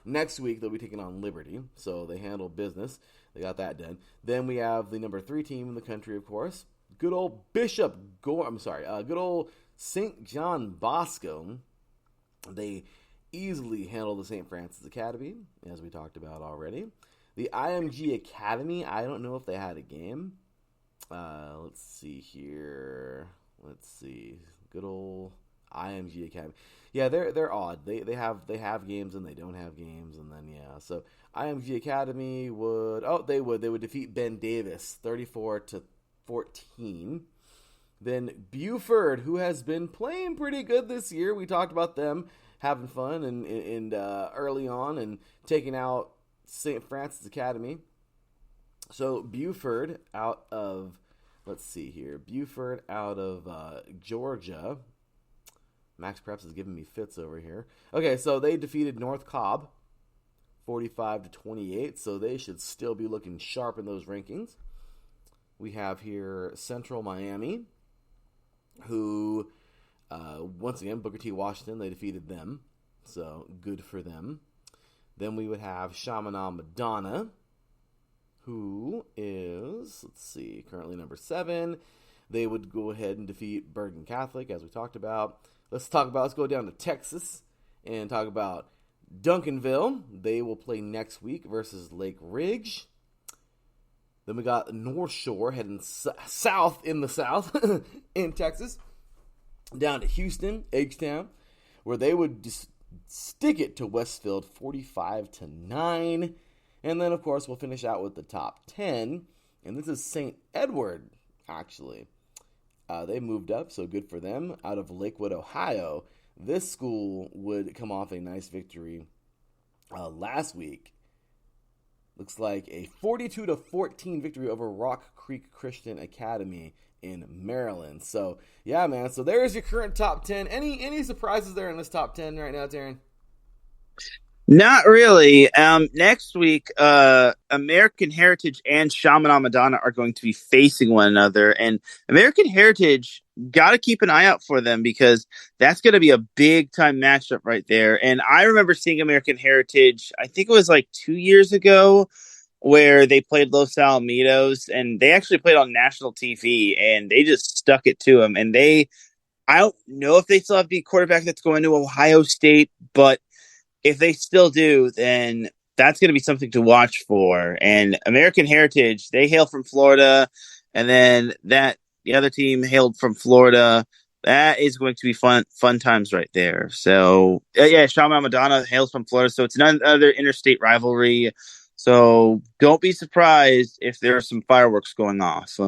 Next week, they'll be taking on Liberty. So they handled business. They got that done. Then we have the number 3 team in the country, of course. Good old good old St. John Bosco. They easily handled the St. Francis Academy, as we talked about already. The IMG Academy, I don't know if they had a game. Let's see here. Good old IMG Academy. Yeah, they're odd. They have games and they don't have games, and then so IMG Academy would defeat Ben Davis 34-14. Then Buford, who has been playing pretty good this year, we talked about them having fun and early on and taking out St. Francis Academy. So Buford out of Georgia. Max Preps is giving me fits over here. Okay, so they defeated North Cobb 45-28, so they should still be looking sharp in those rankings. We have here Central Miami, who, once again, Booker T. Washington, they defeated them, so good for them. Then we would have Chaminade Madonna, who is, currently number 7. They would go ahead and defeat Bergen Catholic, as we talked about. Let's go down to Texas and talk about Duncanville. They will play next week versus Lake Ridge. Then we got North Shore heading south in the south in Texas. Down to Houston, H-Town, where they would just stick it to Westfield 45-9. And then, of course, we'll finish out with the top 10. And this is St. Edward, actually. They moved up, so good for them. Out of Lakewood, Ohio. This school would come off a nice victory last week. Looks like a 42-14 victory over Rock Creek Christian Academy in Maryland. So, yeah, man. So there's your current top 10. Any surprises there in this top 10 right now, Darren? Not really. Next week, American Heritage and Chaminade Madonna are going to be facing one another. And American Heritage, got to keep an eye out for them because that's going to be a big-time matchup right there. And I remember seeing American Heritage, I think it was like 2 years ago, where they played Los Alamitos. And they actually played on national TV, and they just stuck it to them. And I don't know if they still have the quarterback that's going to Ohio State, but if they still do, then that's going to be something to watch for. And American Heritage, they hail from Florida, and then the other team hailed from Florida. That is going to be fun times right there. So, Chaminade Madonna hails from Florida, so it's another interstate rivalry. So don't be surprised if there are some fireworks going off.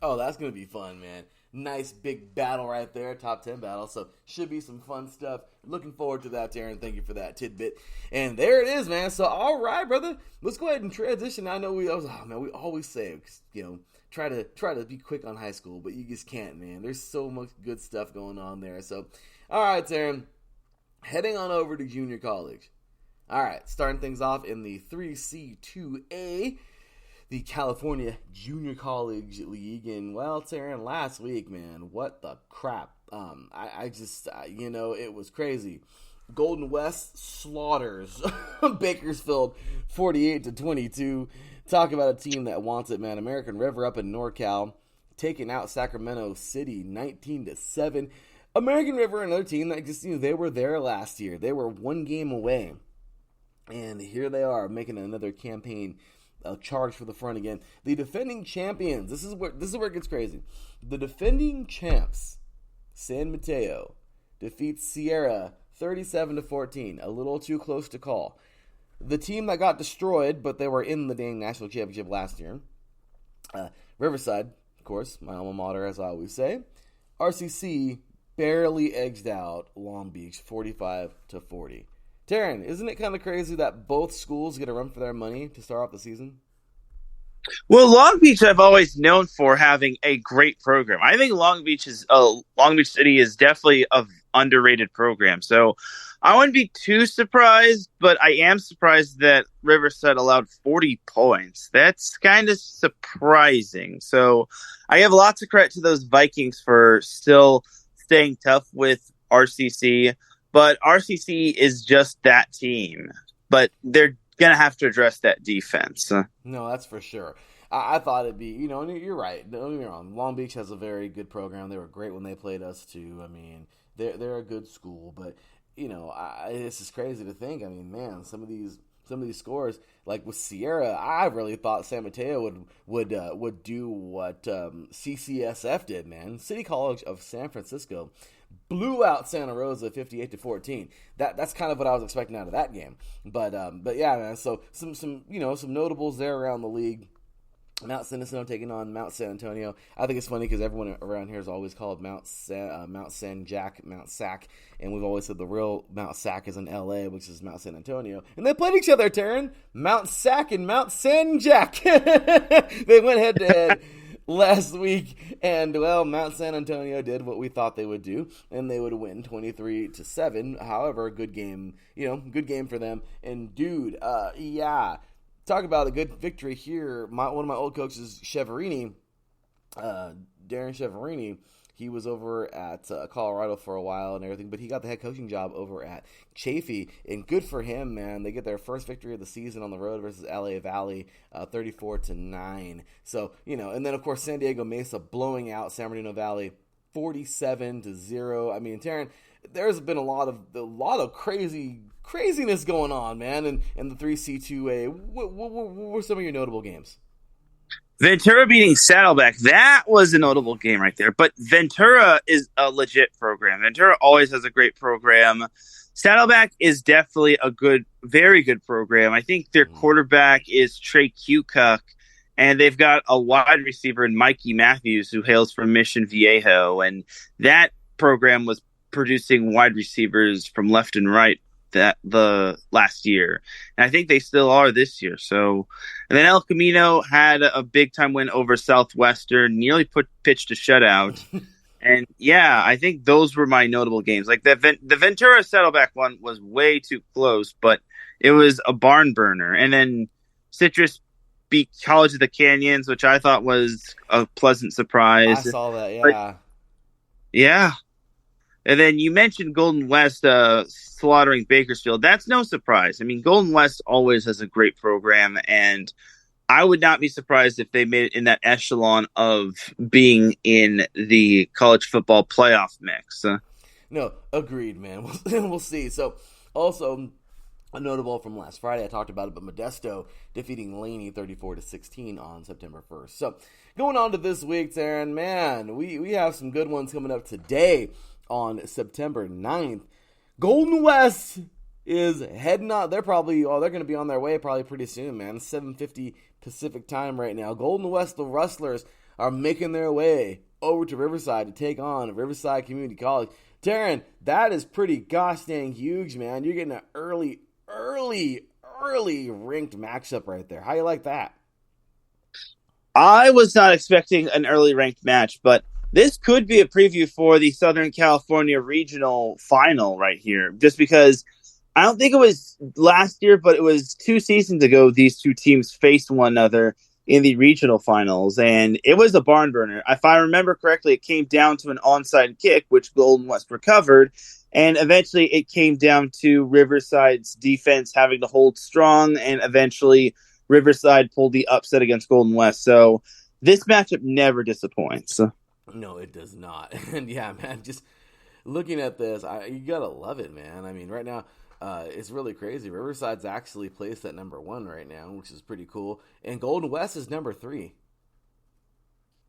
Oh, that's going to be fun, man. Nice big battle right there, top 10 battle. So should be some fun stuff. Looking forward to that, Darren. Thank you for that tidbit. And there it is, man. So all right, brother, let's go ahead and transition. I know we always say, try to be quick on high school, but you just can't, man. There's so much good stuff going on there. So All right, Taryn. Heading on over to junior college. All right, starting things off in the 3C2A, the California Junior College League. And, well, Taryn, last week, man, what the crap. It was crazy. Golden West slaughters Bakersfield 48-22. Talk about a team that wants it, man. American River up in NorCal taking out Sacramento City 19-7. American River, another team that just, they were there last year. They were one game away. And here they are making another campaign charge for the front again. The defending champions. This is where it gets crazy. The defending champs, San Mateo, defeats Sierra 37-14. A little too close to call. The team that got destroyed, but they were in the dang national championship last year. Riverside, of course, my alma mater, as I always say. RCC barely edged out Long Beach 45-40. Taryn, isn't it kind of crazy that both schools get a run for their money to start off the season? Well, Long Beach I've always known for having a great program. I think Long Beach City is definitely an underrated program. So I wouldn't be too surprised, but I am surprised that Riverside allowed 40 points. That's kind of surprising. So I have lots of credit to those Vikings for still staying tough with RCC. But RCC is just that team. But they're going to have to address that defense. No, that's for sure. I thought it'd be, and you're right. Don't get me wrong. Long Beach has a very good program. They were great when they played us, too. I mean, they're a good school. But, it's just crazy to think. I mean, man, some of these scores, like with Sierra, I really thought San Mateo would do what CCSF did, man. City College of San Francisco blew out Santa Rosa 58-14. That's kind of what I was expecting out of that game. But yeah, man. So some notables there around the league. Mount Cincinnati taking on Mount San Antonio. I think it's funny because everyone around here is always called Mount San Jack, Mount Sac, and we've always said the real Mount Sac is in L.A., which is Mount San Antonio. And they played each other, Taryn. Mount Sac and Mount San Jack. They went head-to-head last week, and, well, Mount San Antonio did what we thought they would do, and they would win 23-7. However, good game for them. And, dude, talk about a good victory here. One of my old coaches, Cheverini, Darren Cheverini, he was over at Colorado for a while and everything, but he got the head coaching job over at Chaffee, and good for him, man. They get their first victory of the season on the road versus LA Valley, 34-9. So, and then, of course, San Diego Mesa blowing out San Bernardino Valley 47-0. I mean, Taryn, there's been a lot of craziness going on, man, in the 3C2A. What were some of your notable games? Ventura beating Saddleback, that was a notable game right there. But Ventura is a legit program. Ventura always has a great program. Saddleback is definitely a very good program. I think their quarterback is Trey Cucock, and they've got a wide receiver in Mikey Matthews, who hails from Mission Viejo. And that program was producing wide receivers from left and right the last year, and I think they still are this year. So, and then El Camino had a big time win over Southwestern, nearly pitched a shutout. And yeah, I think those were my notable games. Like the Ventura Saddleback one was way too close, but it was a barn burner. And then Citrus beat College of the Canyons, which I thought was a pleasant surprise. I saw that, yeah. Yeah. And then you mentioned Golden West slaughtering Bakersfield. That's no surprise. I mean, Golden West always has a great program, and I would not be surprised if they made it in that echelon of being in the college football playoff mix. No, agreed, man. We'll see. So, also, a notable from last Friday, I talked about it, but Modesto defeating Laney 34-16 on September 1st. So, going on to this week, Taryn, man, we have some good ones coming up today. On September 9th, Golden West is heading out. They're going to be on their way probably pretty soon, man. 7:50 Pacific time right now. Golden West, the Rustlers, are making their way over to Riverside to take on Riverside Community College. Taryn, that is pretty gosh dang huge, man. You're getting an early ranked matchup right there. How you like that? I was not expecting an early ranked match, but This could be a preview for the Southern California Regional Final right here, just because I don't think it was last year, but it was 2 seasons ago these two teams faced one another in the regional finals, and it was a barn burner. If I remember correctly, it came down to an onside kick, which Golden West recovered, and eventually it came down to Riverside's defense having to hold strong, and eventually Riverside pulled the upset against Golden West. So this matchup never disappoints. No, it does not. And yeah, man, just looking at this, you gotta love it, man. I mean, right now, it's really crazy. Riverside's actually placed at number 1 right now, which is pretty cool. And Golden West is number 3.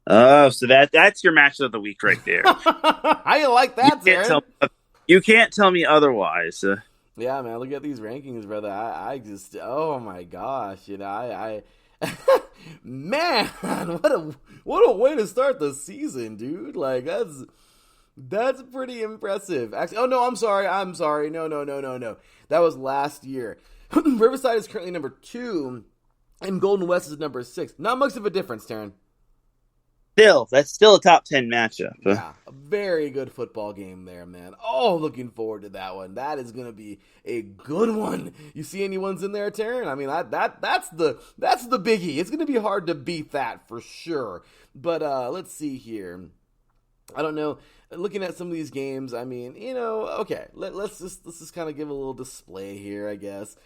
Oh, so that's your match of the week right there. How you like that, Darren? You can't tell me otherwise. Yeah, man, look at these rankings, brother. I just, oh my gosh, I man, what a way to start the season, dude. Like, that's pretty impressive. Actually, oh no, I'm sorry. No. That was last year. Riverside is currently number 2, and Golden West is number 6. Not much of a difference, Taryn. That's still a top 10 matchup. Yeah, a very good football game there, man. Oh, looking forward to that one. That is gonna be a good one. You see any ones in there, Taryn? I mean, that's the biggie. It's gonna be hard to beat that for sure. But let's see here. I don't know. Looking at some of these games, I mean, okay. Let's just kind of give a little display here, I guess.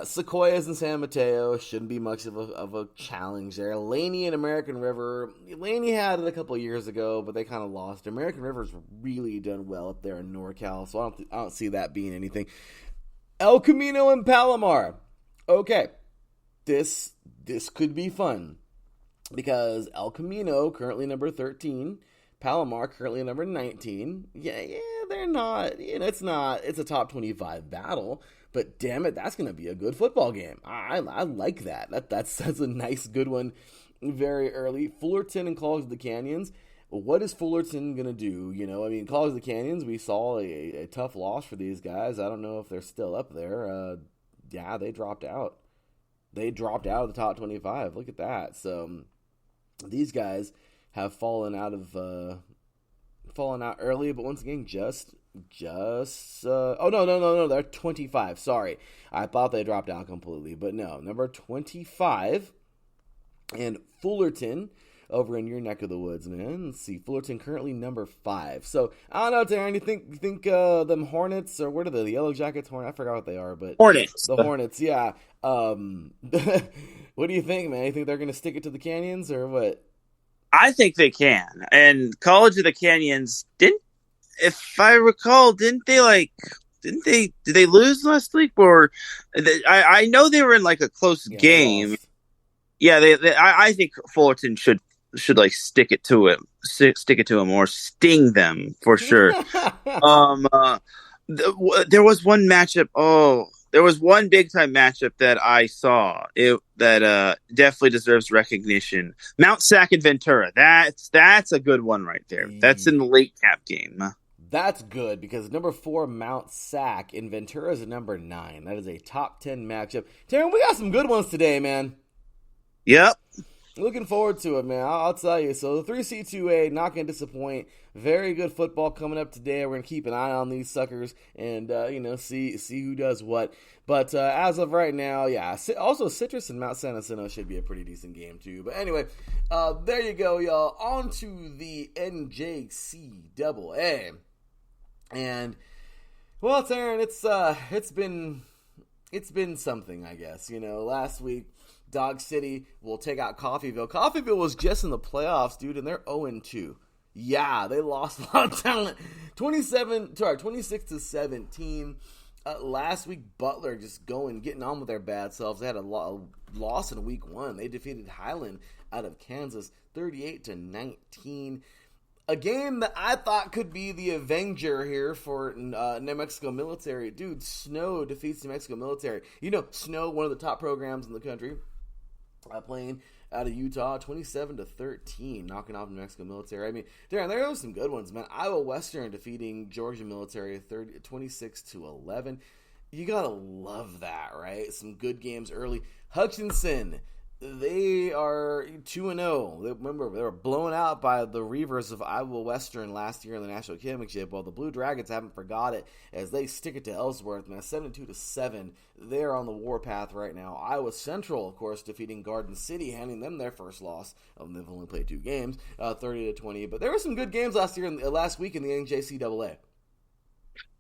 Sequoias and San Mateo shouldn't be much of a challenge there. Laney and American River. Laney had it a couple years ago, but they kind of lost. American River's really done well up there in NorCal, so I don't see that being anything. El Camino and Palomar. Okay, this could be fun because El Camino currently number 13. Palomar currently number 19. Yeah, they're not. It's not. It's a top 25 battle. But damn it, that's going to be a good football game. I like that. That's a nice, good one very early. Fullerton and College of the Canyons. What is Fullerton going to do? I mean, College of the Canyons, we saw a tough loss for these guys. I don't know if they're still up there. Yeah, they dropped out. They dropped out of the top 25. Look at that. So these guys have fallen out early, but once again, oh no, they're 25. Sorry, I thought they dropped out completely, but no, number 25, and Fullerton over in your neck of the woods, man. Let's see, Fullerton currently number 5. So I don't know, Darren. You think them Hornets, or what are the Yellow Jackets? I forgot what they are, but Hornets. The Hornets, yeah. What do you think, man? You think they're gonna stick it to the Canyons or what? I think they can. And College of the Canyons if I recall, did they lose last week? Or I know they were in like a close game. Yeah, I think Fullerton should stick it to him or sting them for sure. There was one matchup. There was one big time matchup that I saw that definitely deserves recognition. Mount Sac and Ventura. That's a good one right there. That's in the late cap game. That's good because number 4 Mount Sac and Ventura is at number 9. That is a top 10 matchup. Taryn, we got some good ones today, man. Yep. Looking forward to it, man. I'll tell you. So the 3C2A, not going to disappoint. Very good football coming up today. We're going to keep an eye on these suckers and, see who does what. But as of right now, yeah. Also, Citrus and Mount San Jacinto should be a pretty decent game, too. But anyway, there you go, y'all. On to the NJCAA. And, well, Taryn, it's been something, I guess. Last week, Dog City will take out Coffeyville. Coffeyville was just in the playoffs, dude, and they're 0-2. Yeah, they lost a lot of talent. 26-17. Last week, Butler just getting on with their bad selves. They had a loss in week 1. They defeated Highland out of Kansas, 38-19. A game that I thought could be the Avenger here for New Mexico Military. Dude, Snow defeats New Mexico Military. Snow, one of the top programs in the country, playing out of Utah, 27-13, knocking off New Mexico Military. I mean, there are some good ones, man. Iowa Western defeating Georgia Military, 26-11. You gotta love that, right? Some good games early. Hutchinson They are 2-0. Remember, they were blown out by the Reavers of Iowa Western last year in the national championship. Well, the Blue Dragons haven't forgot it as they stick it to Ellsworth. Now, 72-7. They're on the warpath right now. Iowa Central, of course, defeating Garden City, handing them their first loss. They've only played 2 games, 30-20. But there were some good games last week in the NJCAA.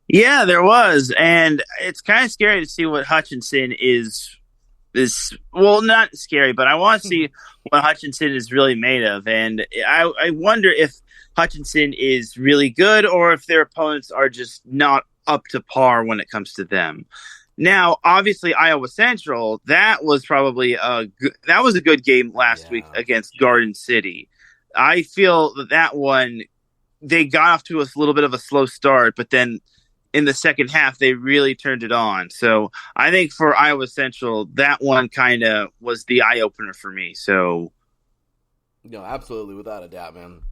Yeah, there was, and it's kind of scary to see what Hutchinson is well, not scary, but I want to see what Hutchinson is really made of, and I wonder if Hutchinson is really good or if their opponents are just not up to par when it comes to them. Now, obviously, Iowa Central, that was probably a good game last week against Garden City. I feel that one, they got off to a little bit of a slow start, but then in the second half, they really turned it on. So I think for Iowa Central, that one kind of was the eye-opener for me. So, no, absolutely, without a doubt, man.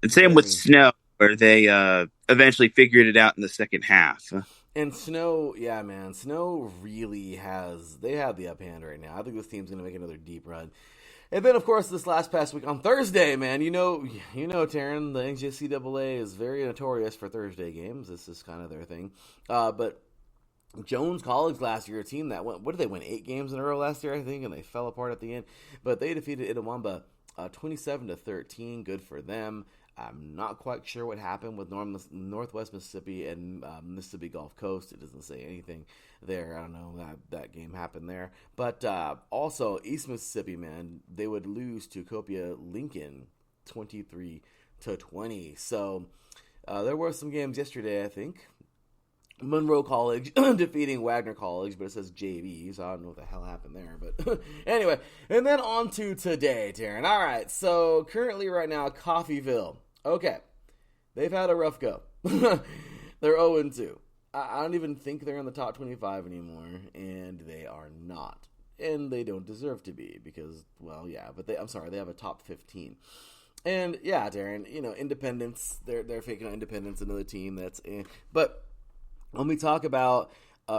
And same with Snow, where they eventually figured it out in the second half. And Snow, yeah, man, Snow really they have the up hand right now. I think this team's going to make another deep run. And then, of course, this past week on Thursday, man, you know, Taryn, the NJCAA is very notorious for Thursday games. This is kind of their thing. But Jones College last year, a team that went, what did they win, 8 games in a row last year, I think, and they fell apart at the end. But they defeated Itawamba 27-13. Good for them. I'm not quite sure what happened with Northwest Mississippi and Mississippi Gulf Coast. It doesn't say anything there. I don't know that game happened there. But also, East Mississippi, man, they would lose to Copia Lincoln 23-20. So there were some games yesterday, I think. Monroe College defeating Wagner College, but it says JV, so I don't know what the hell happened there. But anyway, and then on to today, Taryn. All right, so currently right now, Coffeyville. Okay, they've had a rough go. They're 0-2. I don't even think they're in the top 25 anymore, and they are not. And they don't deserve to be because, well, yeah, but they have a top 15. And yeah, Darren, Independence, they're faking Independence, another team that's but when we talk about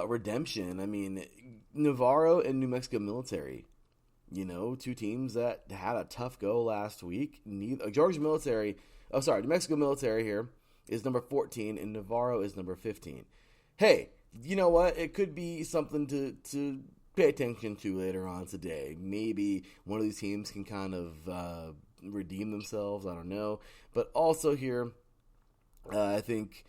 redemption, I mean, Navarro and New Mexico Military, 2 teams that had a tough go last week. New Mexico Military here is number 14, and Navarro is number 15. Hey, you know what? It could be something to pay attention to later on today. Maybe one of these teams can kind of redeem themselves. I don't know. But also here, I think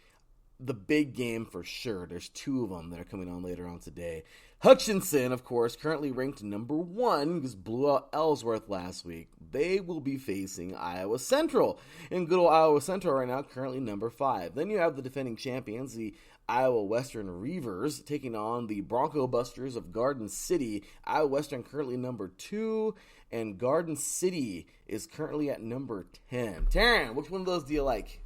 the big game for sure. There's 2 of them that are coming on later on today. Hutchinson, of course, currently ranked number 1 because blew out Ellsworth last week. They will be facing Iowa Central. And good old Iowa Central right now, currently number 5. Then you have the defending champions, the Iowa Western Reavers, taking on the Bronco Busters of Garden City. Iowa Western currently number 2, and Garden City is currently at number 10. Taryn, which one of those do you like?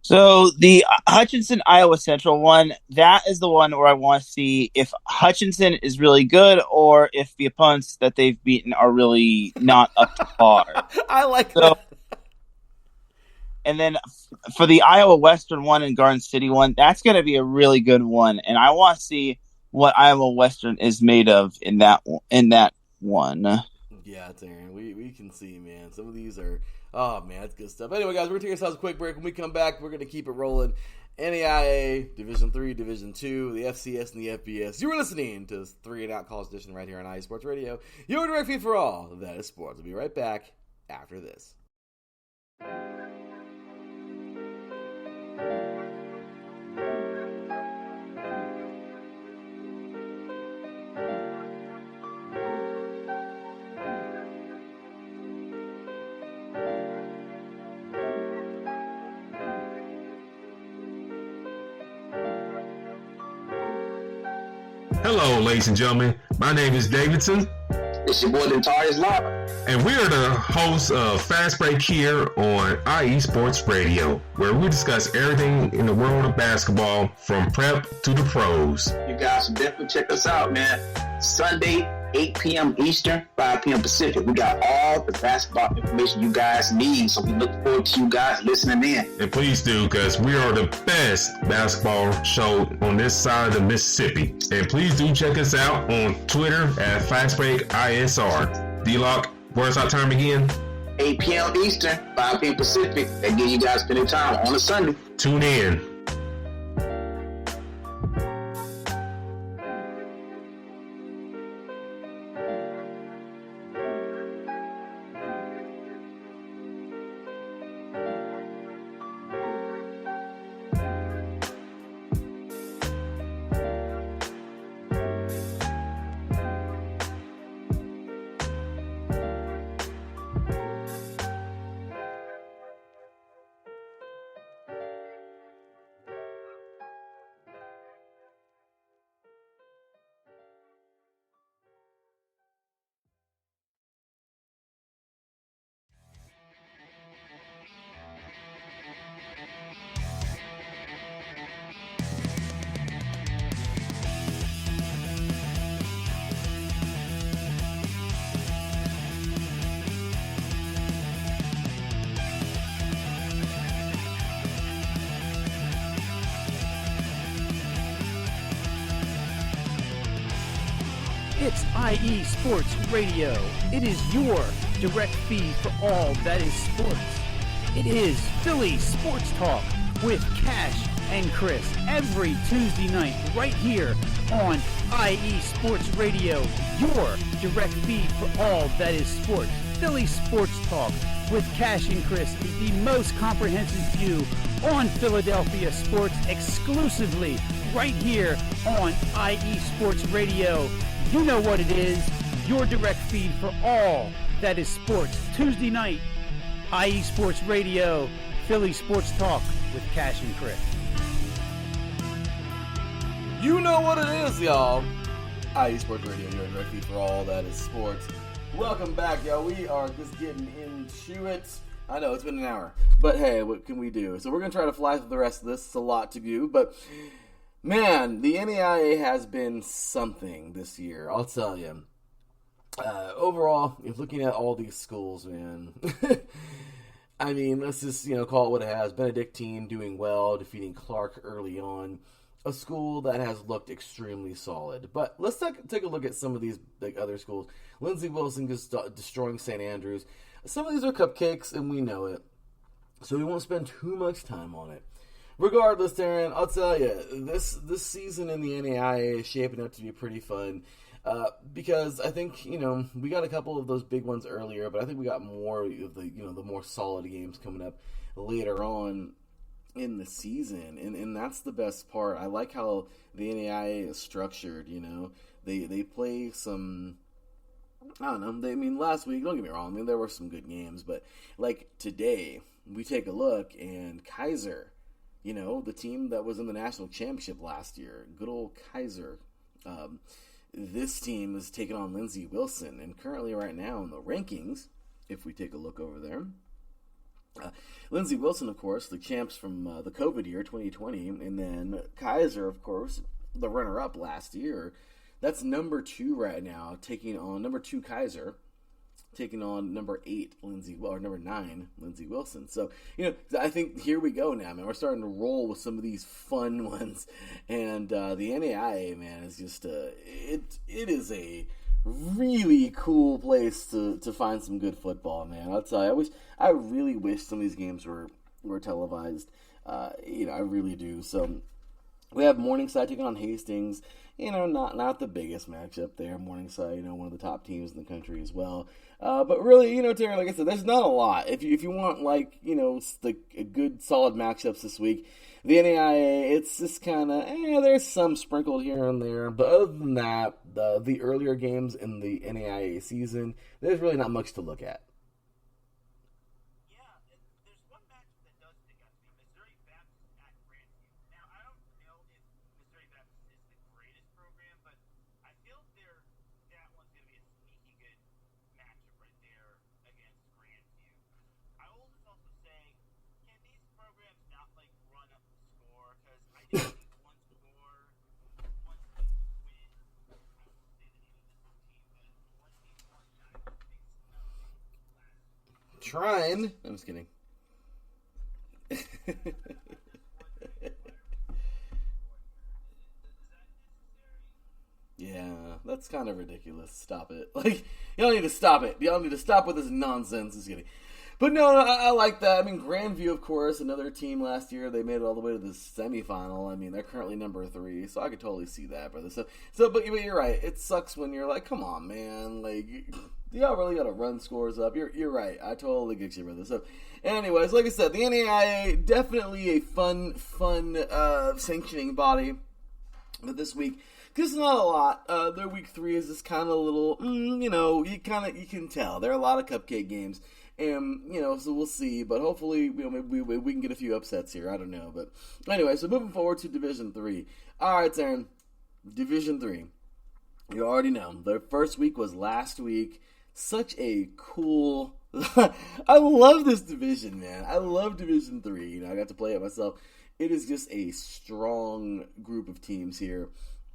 So the Hutchinson Iowa Central one, that is the one where I want to see if Hutchinson is really good or if the opponents that they've beaten are really not up to par. I like that. And then for the Iowa Western one and Garden City one, that's going to be a really good one. And I want to see what Iowa Western is made of in that one. Yeah, Taryn, we can see, man. Some of these are... Oh, man, that's good stuff. Anyway, guys, we're going to take ourselves a quick break. When we come back, we're going to keep it rolling. NAIA, Division III, Division II, the FCS, and the FBS. You were listening to 3 and Out College Edition right here on IE Sports Radio. Your direct feed for all that is sports. We'll be right back after this. Hello, ladies and gentlemen. My name is Davidson. It's your boy, Notorious Lock. And we are the hosts of Fast Break here on IE Sports Radio, where we discuss everything in the world of basketball from prep to the pros. You guys should definitely check us out, man. Sunday, 8 p.m. Eastern, 5 p.m. Pacific. We got all the basketball information you guys need, so we look forward to you guys listening in. And please do, because we are the best basketball show on this side of the Mississippi. And please do check us out on Twitter at FastBreakISR. D-Lock, where's our time again? 8 p.m. Eastern, 5 p.m. Pacific. That gives you guys plenty of time on a Sunday. Tune in. It's IE Sports Radio. It is your direct feed for all that is sports. It is Philly Sports Talk with Cash and Chris every Tuesday night right here on IE Sports Radio, your direct feed for all that is sports. Philly Sports Talk with Cash and Chris is the most comprehensive view on Philadelphia sports exclusively right here on IE Sports Radio. You know what it is, your direct feed for all that is sports. Tuesday night, IE Sports Radio, Philly Sports Talk with Cash and Chris. You know what it is, y'all. IE Sports Radio, your direct feed for all that is sports. Welcome back, y'all. We are just getting into it. I know, it's been an hour. But hey, what can we do? So we're going to try to fly through the rest of this. It's a lot to do, but man, the NAIA has been something this year, I'll tell you. Overall, if looking at all these schools, man, I mean, let's just, call it what it has. Benedictine doing well, defeating Clark early on. A school that has looked extremely solid. But let's take a look at some of these other schools. Lindsey Wilson just destroying St. Andrews. Some of these are cupcakes, and we know it. So we won't spend too much time on it. Regardless, Darren, I'll tell you, this season in the NAIA is shaping up to be pretty fun. Because I think, we got a couple of those big ones earlier, but I think we got more of the more solid games coming up later on in the season, and that's the best part. I like how the NAIA is structured. They play some, I don't know. Last week, don't get me wrong. There were some good games, but like today, we take a look and Kaiser, the team that was in the national championship last year, good old Kaiser. This team is taking on Lindsey Wilson, and currently right now in the rankings, if we take a look over there. Lindsey Wilson, of course, the champs from the COVID year, 2020, and then Kaiser, of course, the runner-up last year. That's number 2 right now, taking on number 2 Kaiser, taking on number 9 Lindsey Wilson. So, I think here we go now, man. We're starting to roll with some of these fun ones, and the NAIA, man, is just it is a really cool place to find some good football, man. I'll tell you, I really wish some of these games were televised. I really do. So we have Morningside taking on Hastings. Not the biggest matchup there. Morningside, one of the top teams in the country as well. But really, Terry, like I said, there's not a lot. If you want a good solid matchups this week, the NAIA, it's just kind of, there's some sprinkled here and there. But other than that, the earlier games in the NAIA season, there's really not much to look at. Trying. I'm just kidding. Yeah. Yeah, that's kind of ridiculous. Stop it. Like, you don't need to stop it. You don't need to stop with this nonsense. Just kidding. But no, I like that. I mean, Grandview, of course, another team last year. They made it all the way to the semifinal. I mean, they're currently number 3, so I could totally see that, brother. But you're right. It sucks when you're like, come on, man. Like, y'all really got to run scores up. You're right. I totally get you, brother. So, anyways, like I said, the NAIA, definitely a fun sanctioning body. But this week, because not a lot. Their week 3 is just kind of a little, you can tell. There are a lot of cupcake games. And, so we'll see. But hopefully, maybe we can get a few upsets here. I don't know. But anyway, so moving forward to Division 3. All right, Taryn. Division 3. You already know. Their first week was last week. Such a cool... I love this division, man. I love Division 3. I got to play it myself. It is just a strong group of teams here.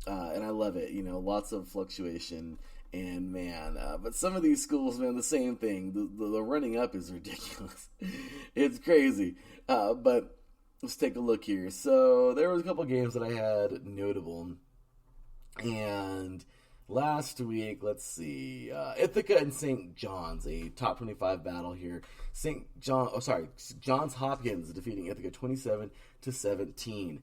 And I love it. Lots of fluctuation. And man, but some of these schools, man, the same thing. The running up is ridiculous. It's crazy. But let's take a look here. So there was a couple games that I had notable. And last week, let's see, Ithaca and St. John's, a top 25 battle here. Johns Hopkins defeating Ithaca 27-17.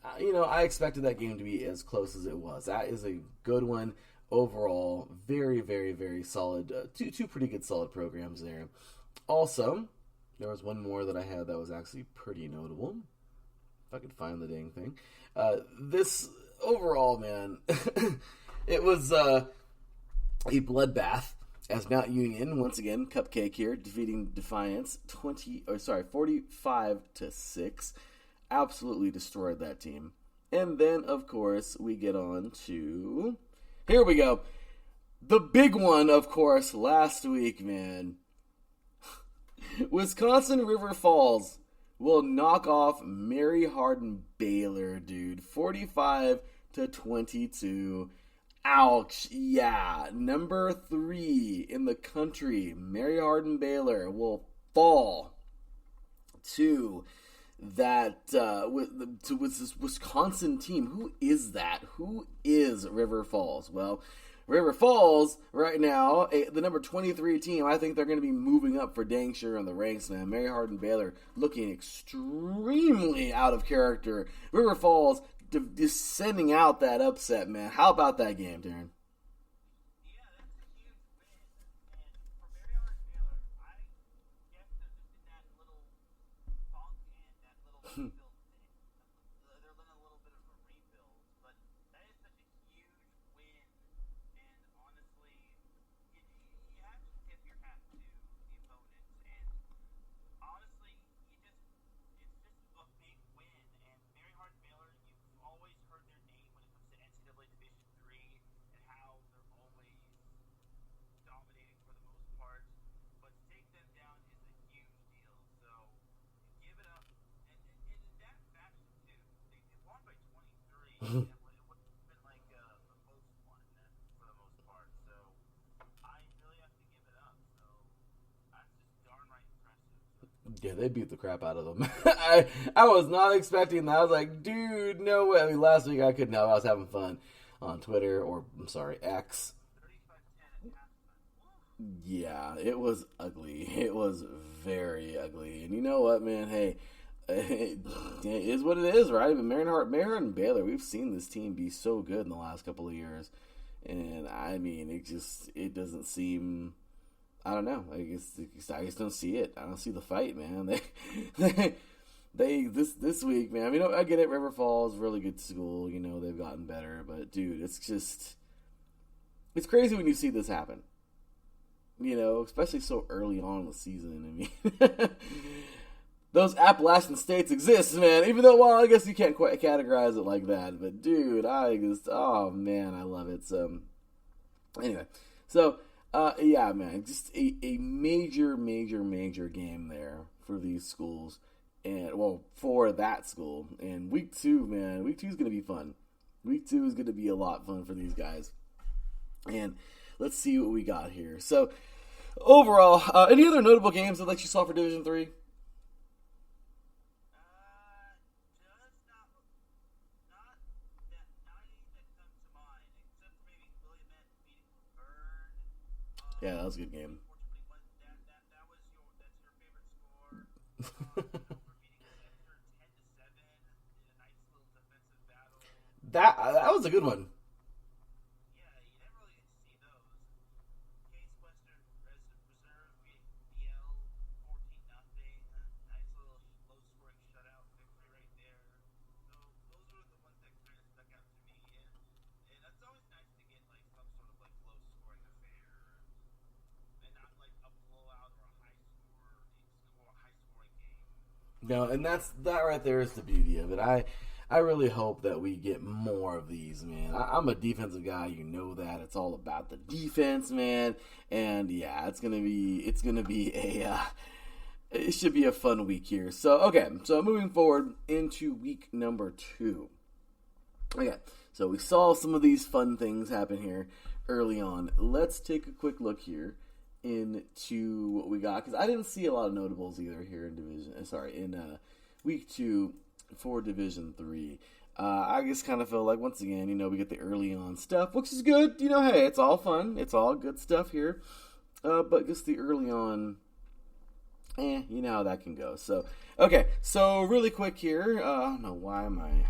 I expected that game to be as close as it was. That is a good one. Overall, very, very, very solid. Two pretty good solid programs there. Also, there was one more that I had that was actually pretty notable. If I could find the dang thing. This, overall, man, it was a bloodbath as Mount Union, once again, cupcake here, defeating Defiance 45-6. Absolutely destroyed that team. And then, of course, we get on to... Here we go. The big one, of course, last week, man. Wisconsin River Falls will knock off Mary Hardin Baylor, dude. 45-22. Ouch. Yeah. Number 3 in the country, Mary Hardin Baylor, will fall to that to this Wisconsin team. Who is that? Who is River Falls? Well, River Falls right now, the number 23 team. I think they're going to be moving up for dang sure in the ranks, man. Mary Hardin Baylor looking extremely out of character. River Falls just sending out that upset, man. How about that game, Darren? Yeah, they beat the crap out of them. I was not expecting that. I was like, dude, no way. I mean, last week I couldn't help. I was having fun on Twitter, or, I'm sorry, X. Yeah, it was ugly. It was very ugly. And you know what, man? Hey, it is what it is, right? But Mary Hardin Baylor, we've seen this team be so good in the last couple of years. And, I mean, it doesn't seem... I don't know. I just don't see it. I don't see the fight, man. This week, man. I mean, I get it. River Falls, really good school. They've gotten better, but dude, it's crazy when you see this happen. Especially so early on in the season. I mean, those Appalachian states exist, man. Even though, well, I guess you can't quite categorize it like that. But dude, oh man, I love it. So anyway, yeah, man, just a major game there for these schools, and, well, for that school. And week 2, man, week 2 is going to be fun. Week 2 is going to be a lot of fun for these guys. And let's see what we got here. So, overall, any other notable games that you saw for Division 3? Yeah, that was a good game. That was a good one. No, and that right there is the beauty of it. I really hope that we get more of these, man. I'm a defensive guy, you know that. It's all about the defense, man. And yeah, it's gonna be it should be a fun week here. So okay, so moving forward into week number 2. Okay, so we saw some of these fun things happen here early on. Let's take a quick look here into what we got, because I didn't see a lot of notables either here in week 2 for Division 3. I just kind of feel like, once again, we get the early on stuff, which is good. Hey, it's all fun. It's all good stuff here. But just the early on, you know how that can go. So, okay, so really quick here. I don't know why my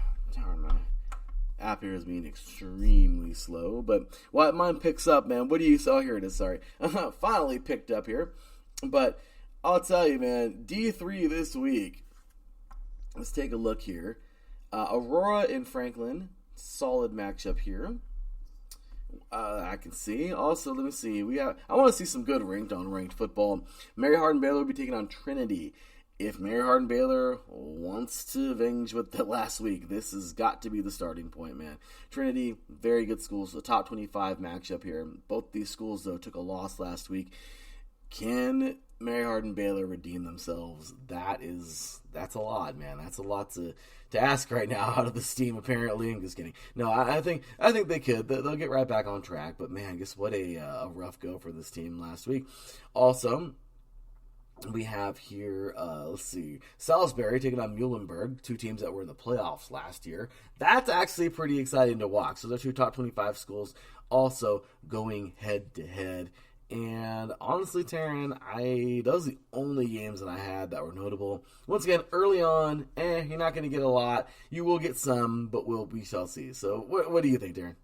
app here is being extremely slow, but while mine picks up, man, what do you saw? Here it is, sorry. Finally picked up here. But I'll tell you, man, D3 this week. Let's take a look here. Aurora and Franklin, solid matchup here. I can see. Also, let me see. I want to see some good ranked football. Mary Hardin Baylor will be taking on Trinity. If Mary Hardin Baylor wants to avenge with the last week, this has got to be the starting point, man. Trinity, very good schools. The top 25 matchup here. Both these schools, though, took a loss last week. Can Mary Hardin Baylor redeem themselves? That's a lot, man. That's a lot to ask right now out of this team, apparently. I'm just kidding. No, I think they could. They'll get right back on track. But, man, guess what a rough go for this team last week. Also, we have here, let's see, Salisbury taking on Muhlenberg, 2 teams that were in the playoffs last year. That's actually pretty exciting to watch. So they're 2 top 25 schools also going head-to-head. And honestly, Taryn, those are the only games that I had that were notable. Once again, early on, you're not going to get a lot. You will get some, but we shall see. So what do you think, Taryn?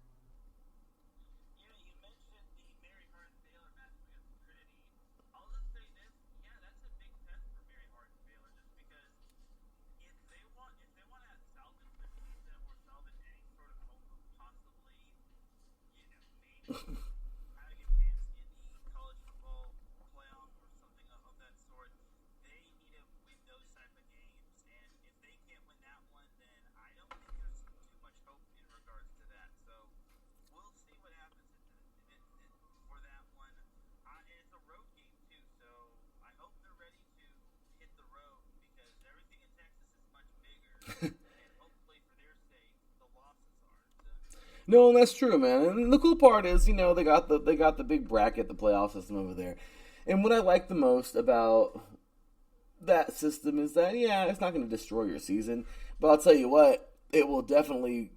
No, that's true, man. And the cool part is, they got the big bracket, the playoff system over there. And what I like the most about that system is that, it's not going to destroy your season, but I'll tell you what, it will definitely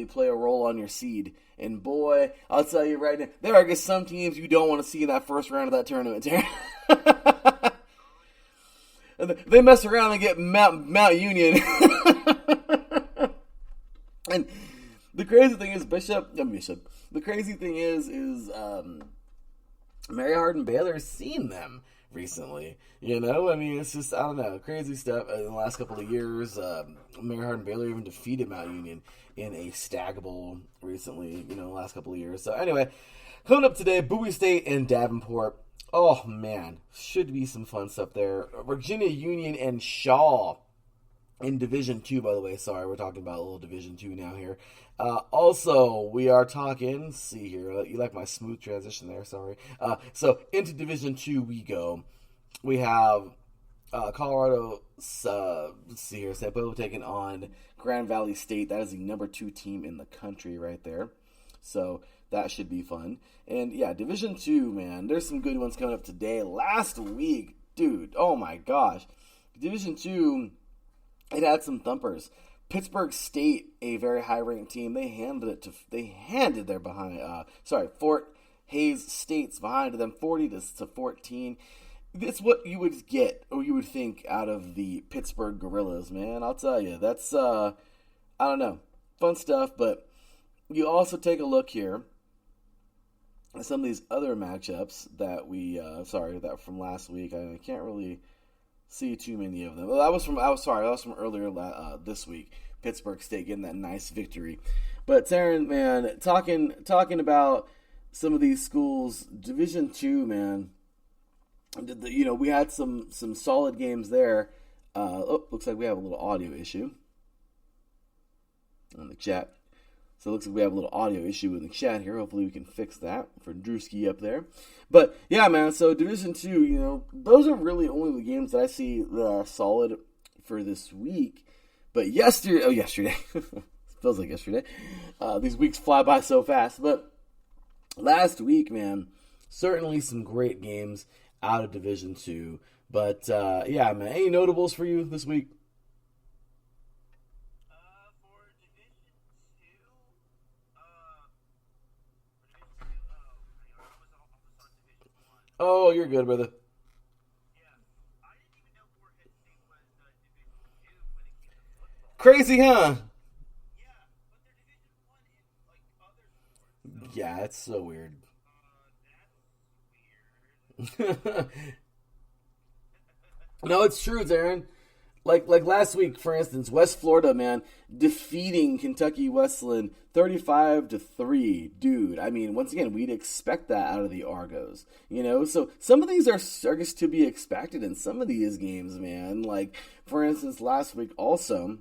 play a role on your seed. And boy, I'll tell you right now, there are just some teams you don't want to see in that first round of that tournament. They mess around and get Mount Union. And the crazy thing is, the crazy thing is Mary Hardin Baylor's seen them recently. It's just, I don't know, crazy stuff in the last couple of years. Mary Hardin Baylor even defeated Mount Union in a Stag Bowl recently, the last couple of years. So anyway, coming up today, Bowie State and Davenport. Oh, man, should be some fun stuff there. Virginia Union and Shaw in Division 2, by the way. Sorry, we're talking about a little Division 2 now here. Also, we are talking, let's see here, you like my smooth transition there, sorry. So, into Division 2 we go. We have Colorado, let's see here, Sampo taking on Grand Valley State. That is the number 2 team in the country right there. So, that should be fun. And, yeah, Division 2, man, there's some good ones coming up today. Last week, dude, oh my gosh. Division 2, it had some thumpers. Pittsburgh State, a very high-ranked team, Fort Hayes State's behind them, 40-14. That's what you would get, or you would think, out of the Pittsburgh Gorillas, man. I'll tell you, that's I don't know, fun stuff. But you also take a look here at some of these other matchups that that from last week. I can't really see too many of them. Well, that was from earlier this week. Pittsburgh State getting that nice victory. But Taryn, man, talking about some of these schools, Division II, man. We had some solid games there. Looks like we have a little audio issue in the chat. So it looks like we have a little audio issue in the chat here. Hopefully we can fix that for Drewski up there. But yeah, man, so Division II, those are really only the games that I see that are solid for this week. But yesterday, feels like yesterday. These weeks fly by so fast. But last week, man, certainly some great games out of Division II. But yeah, man, any notables for you this week? Oh, you're good, brother. Crazy, huh? Yeah, it's so weird. No, it's true, Darren. Like last week, for instance, West Florida, man, defeating Kentucky Wesleyan 35-3. Dude, I mean, once again, we'd expect that out of the Argos. So some of these are just to be expected in some of these games, man. Like, for instance, last week also,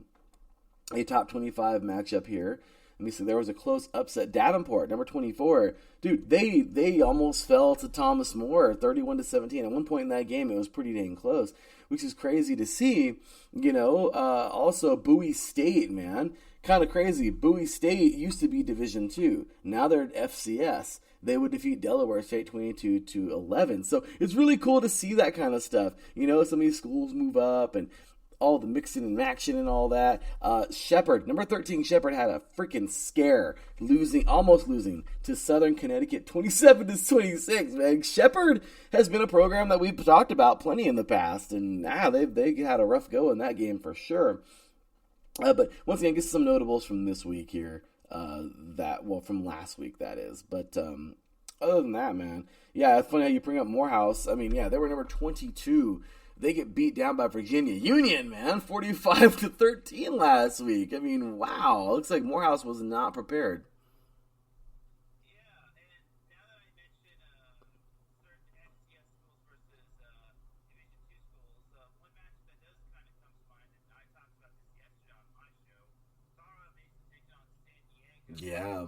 a top 25 matchup here. Let me see, there was a close upset. Davenport, number 24. Dude, they almost fell to Thomas More, 31-17. At one point in that game, it was pretty dang close, which is crazy to see. Also Bowie State, man, kind of crazy. Bowie State used to be Division II. Now they're at FCS. They would defeat Delaware State 22-11. So it's really cool to see that kind of stuff. Some of these schools move up and all the mixing and action and all that. Shepherd, number 13, Shepherd had a freaking scare, almost losing to Southern Connecticut 27-26, man. Shepherd has been a program that we've talked about plenty in the past, and they had a rough go in that game for sure. But once again, get some notables from this week here, from last week, that is. But other than that, man, yeah, it's funny how you bring up Morehouse. I mean, yeah, they were number 22. They get beat down by Virginia Union, man, 45-13 last week. I mean, wow. Looks like Morehouse was not prepared. Yeah.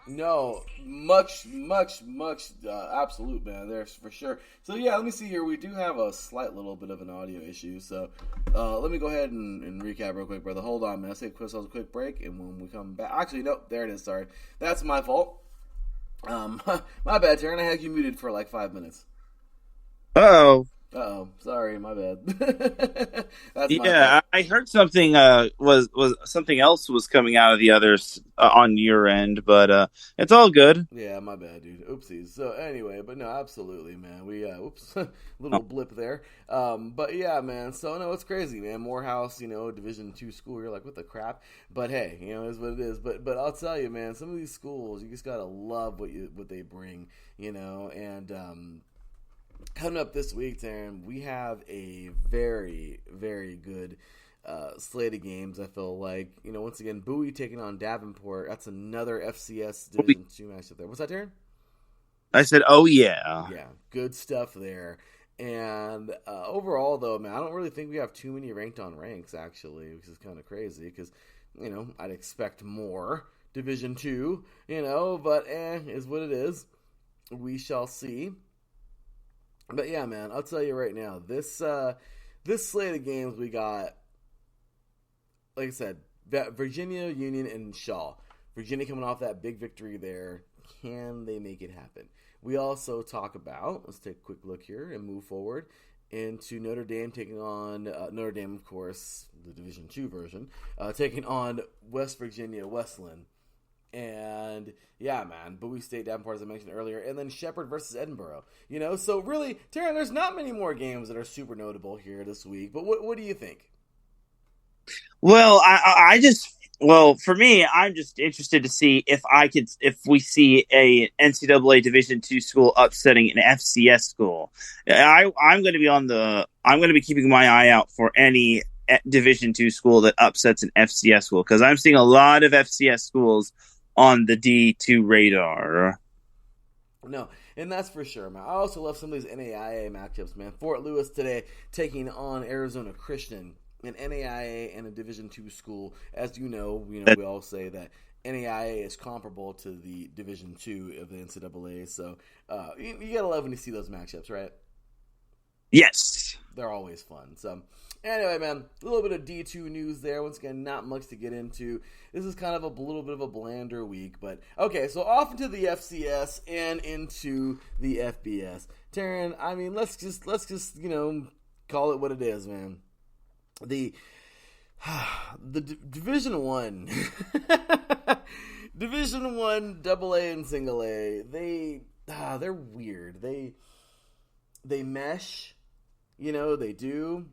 No, much, absolute, man. There's for sure. So yeah, let me see here. We do have a slight little bit of an audio issue. So let me go ahead and recap real quick, brother. Hold on, man. Let's take a quick break, and when we come back, actually, nope, there it is. Sorry, that's my fault. My bad, Taryn. I had you muted for like 5 minutes. Uh-oh, sorry, my bad. That's yeah, I heard something was something else was coming out of the others on your end, but it's all good. Yeah, my bad, dude. Oopsies. So anyway, but no, absolutely, man. We little blip there. But yeah, man. So no, it's crazy, man. Morehouse, Division II school. You're like, what the crap? But hey, is what it is. But I'll tell you, man. Some of these schools, you just gotta love what they bring, and. Coming up this week, Taryn, we have a very, very good slate of games, I feel like. Once again, Bowie taking on Davenport. That's another FCS Division II matchup there. What's that, Taryn? I said, oh, yeah. Yeah, good stuff there. And overall, though, man, I don't really think we have too many ranked on ranks, actually, which is kind of crazy because, I'd expect more Division II, but is what it is. We shall see. But yeah, man, I'll tell you right now, this slate of games we got, like I said, Virginia, Union, and Shaw. Virginia coming off that big victory there. Can they make it happen? We also talk about, let's take a quick look here and move forward into Notre Dame taking on, Notre Dame, of course, the Division II version, taking on West Virginia Wesleyan. And yeah, man, Bowie State, Davenport, as I mentioned earlier, and then Shepherd versus Edinburgh. So really, Taryn, there's not many more games that are super notable here this week. But what do you think? Well, for me, I'm just interested to see if we see a NCAA Division II school upsetting an FCS school. I'm going to be keeping my eye out for any Division II school that upsets an FCS school, because I'm seeing a lot of FCS schools on the D2 radar. No, and that's for sure, man. I also love some of these NAIA matchups, man. Fort Lewis today taking on Arizona Christian, an NAIA and a Division II school. As you know, we all say that NAIA is comparable to the Division II of the NCAA. So you gotta love when you see those matchups, right? Yes. They're always fun. So anyway, man, a little bit of D2 news there. Once again, not much to get into. This is kind of a little bit of a blander week. But, okay, so off into the FCS and into the FBS. Taryn, I mean, let's just call it what it is, man. The Division 1. Division 1, AA and single A, they're weird. They mesh. They do.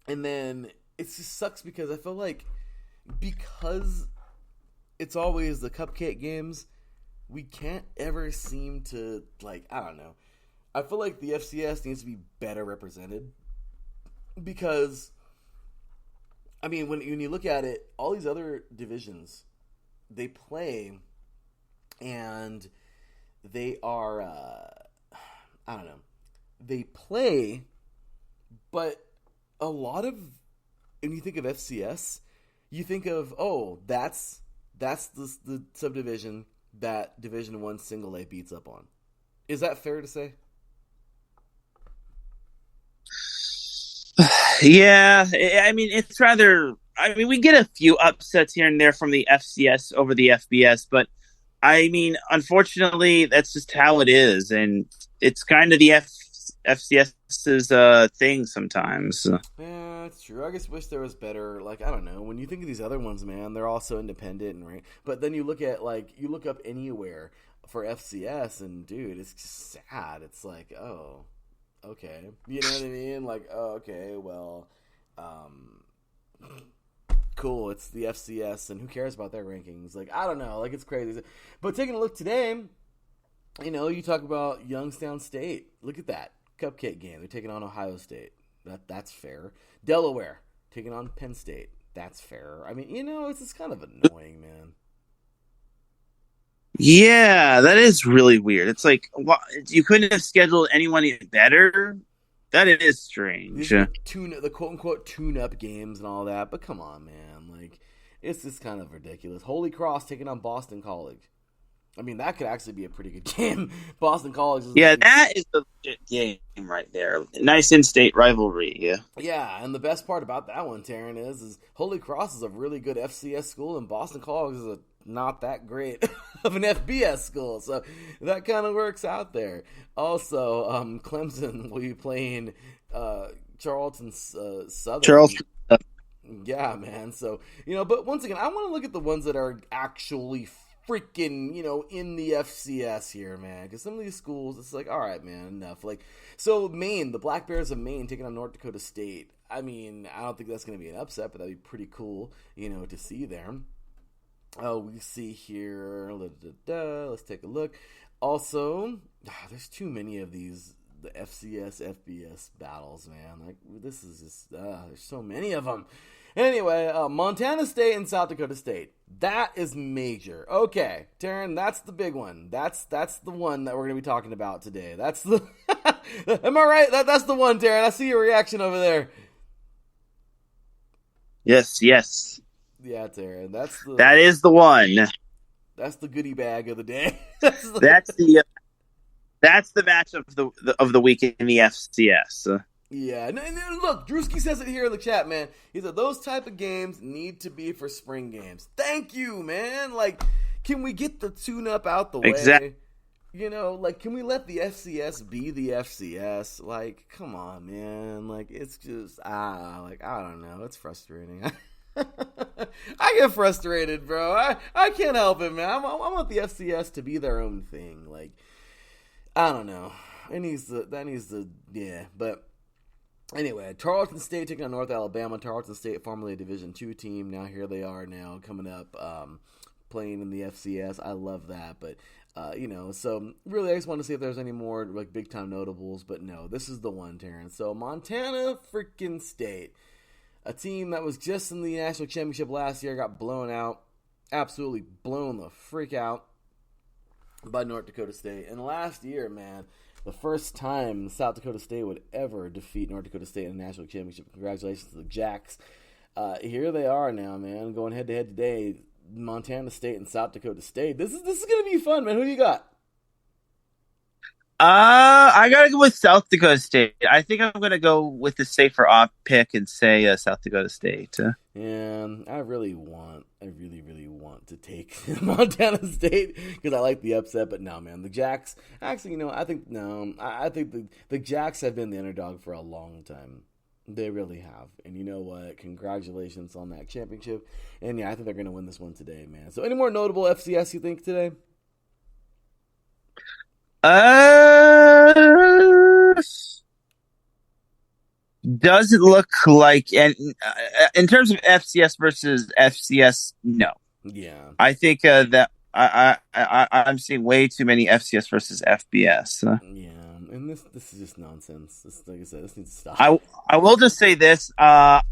And then it just sucks because I feel like because it's always the cupcake games, we can't ever seem to, I don't know. I feel like the FCS needs to be better represented because, I mean, when you look at it, all these other divisions, they play and they are, I don't know. They play, but a lot of, when you think of FCS, you think of, that's the subdivision that Division I single A beats up on. Is that fair to say? Yeah, I mean, it's rather, we get a few upsets here and there from the FCS over the FBS, but I mean, unfortunately, that's just how it is, and it's kind of the FCS's thing sometimes. Yeah, it's true. I just wish there was better. I don't know. When you think of these other ones, man, they're all so independent and right. But then you look at you look up anywhere for FCS, and dude, it's just sad. It's like, oh, okay, you know what I mean? Okay, well, cool. It's the FCS, and who cares about their rankings? I don't know. It's crazy. But taking a look today, you talk about Youngstown State. Look at that cupcake game. They're taking on Ohio State. That's fair. Delaware taking on Penn State. That's fair. I mean, it's just kind of annoying, man. Yeah, that is really weird. It's like, you couldn't have scheduled anyone better? That is strange. The quote-unquote tune-up games and all that, but come on, man. It's just kind of ridiculous. Holy Cross taking on Boston College. I mean, that could actually be a pretty good game. Boston College is... Yeah, that is a legit game right there. Nice in-state rivalry, yeah. Yeah, and the best part about that one, Taryn, is Holy Cross is a really good FCS school, and Boston College is not that great of an FBS school. So that kind of works out there. Also, Clemson will be playing Charlton Southern. Charleston. Yeah, man. So, but once again, I want to look at the ones that are actually freaking, in the FCS here, man. Because some of these schools, it's all right, man, enough. So Maine, the Black Bears of Maine taking on North Dakota State. I mean, I don't think that's going to be an upset, but that'd be pretty cool, to see there. We see here, let's take a look. Also, there's too many of these, the FCS, FBS battles, man. This is just, there's so many of them. Anyway, Montana State and South Dakota State. That is major. Okay, Taryn, that's the big one. That's the one that we're going to be talking about today. That's the... Am I right? That's the one, Taryn. I see your reaction over there. Yes. Yeah, Taryn, that is the one. That's the goodie bag of the day. That's the match of the week in the FCS. Yeah, and look, Drewski says it here in the chat, man. He said those type of games need to be for spring games. Thank you, man. Like, can we get the tune-up out the way? Exactly. You know, like, can we let the FCS be the FCS? Like, come on, man. Like, it's just, I don't know. It's frustrating. I get frustrated, bro. I can't help it, man. I want the FCS to be their own thing. Like, I don't know. That needs to, yeah. But anyway, Tarleton State taking on North Alabama. Tarleton State, formerly a Division II team. Now here they are now coming up, playing in the FCS. I love that, but so really I just want to see if there's any more like big time notables, but no, this is the one, Terrence. So Montana freaking State, a team that was just in the national championship last year, got blown out, absolutely blown the freak out by North Dakota State. And last year, man, the first time South Dakota State would ever defeat North Dakota State in a national championship. Congratulations to the Jacks. Here they are now, man, going head to head today. Montana State and South Dakota State. This is gonna be fun, man. Who do you got? I gotta go with South Dakota State. I think I'm gonna go with the safer off pick and say South Dakota State. And I really want to take Montana State because I like the upset, but no, man, the Jacks. Actually, I think the Jacks have been the underdog for a long time. They really have. And you know what? Congratulations on that championship. And yeah, I think they're going to win this one today, man. So any more notable FCS you think today? Does it look like, and in terms of FCS versus FCS, no. Yeah. I think that I'm seeing way too many FCS versus FBS. Yeah. And this is just nonsense. Like I said, this needs to stop. I will just say this. I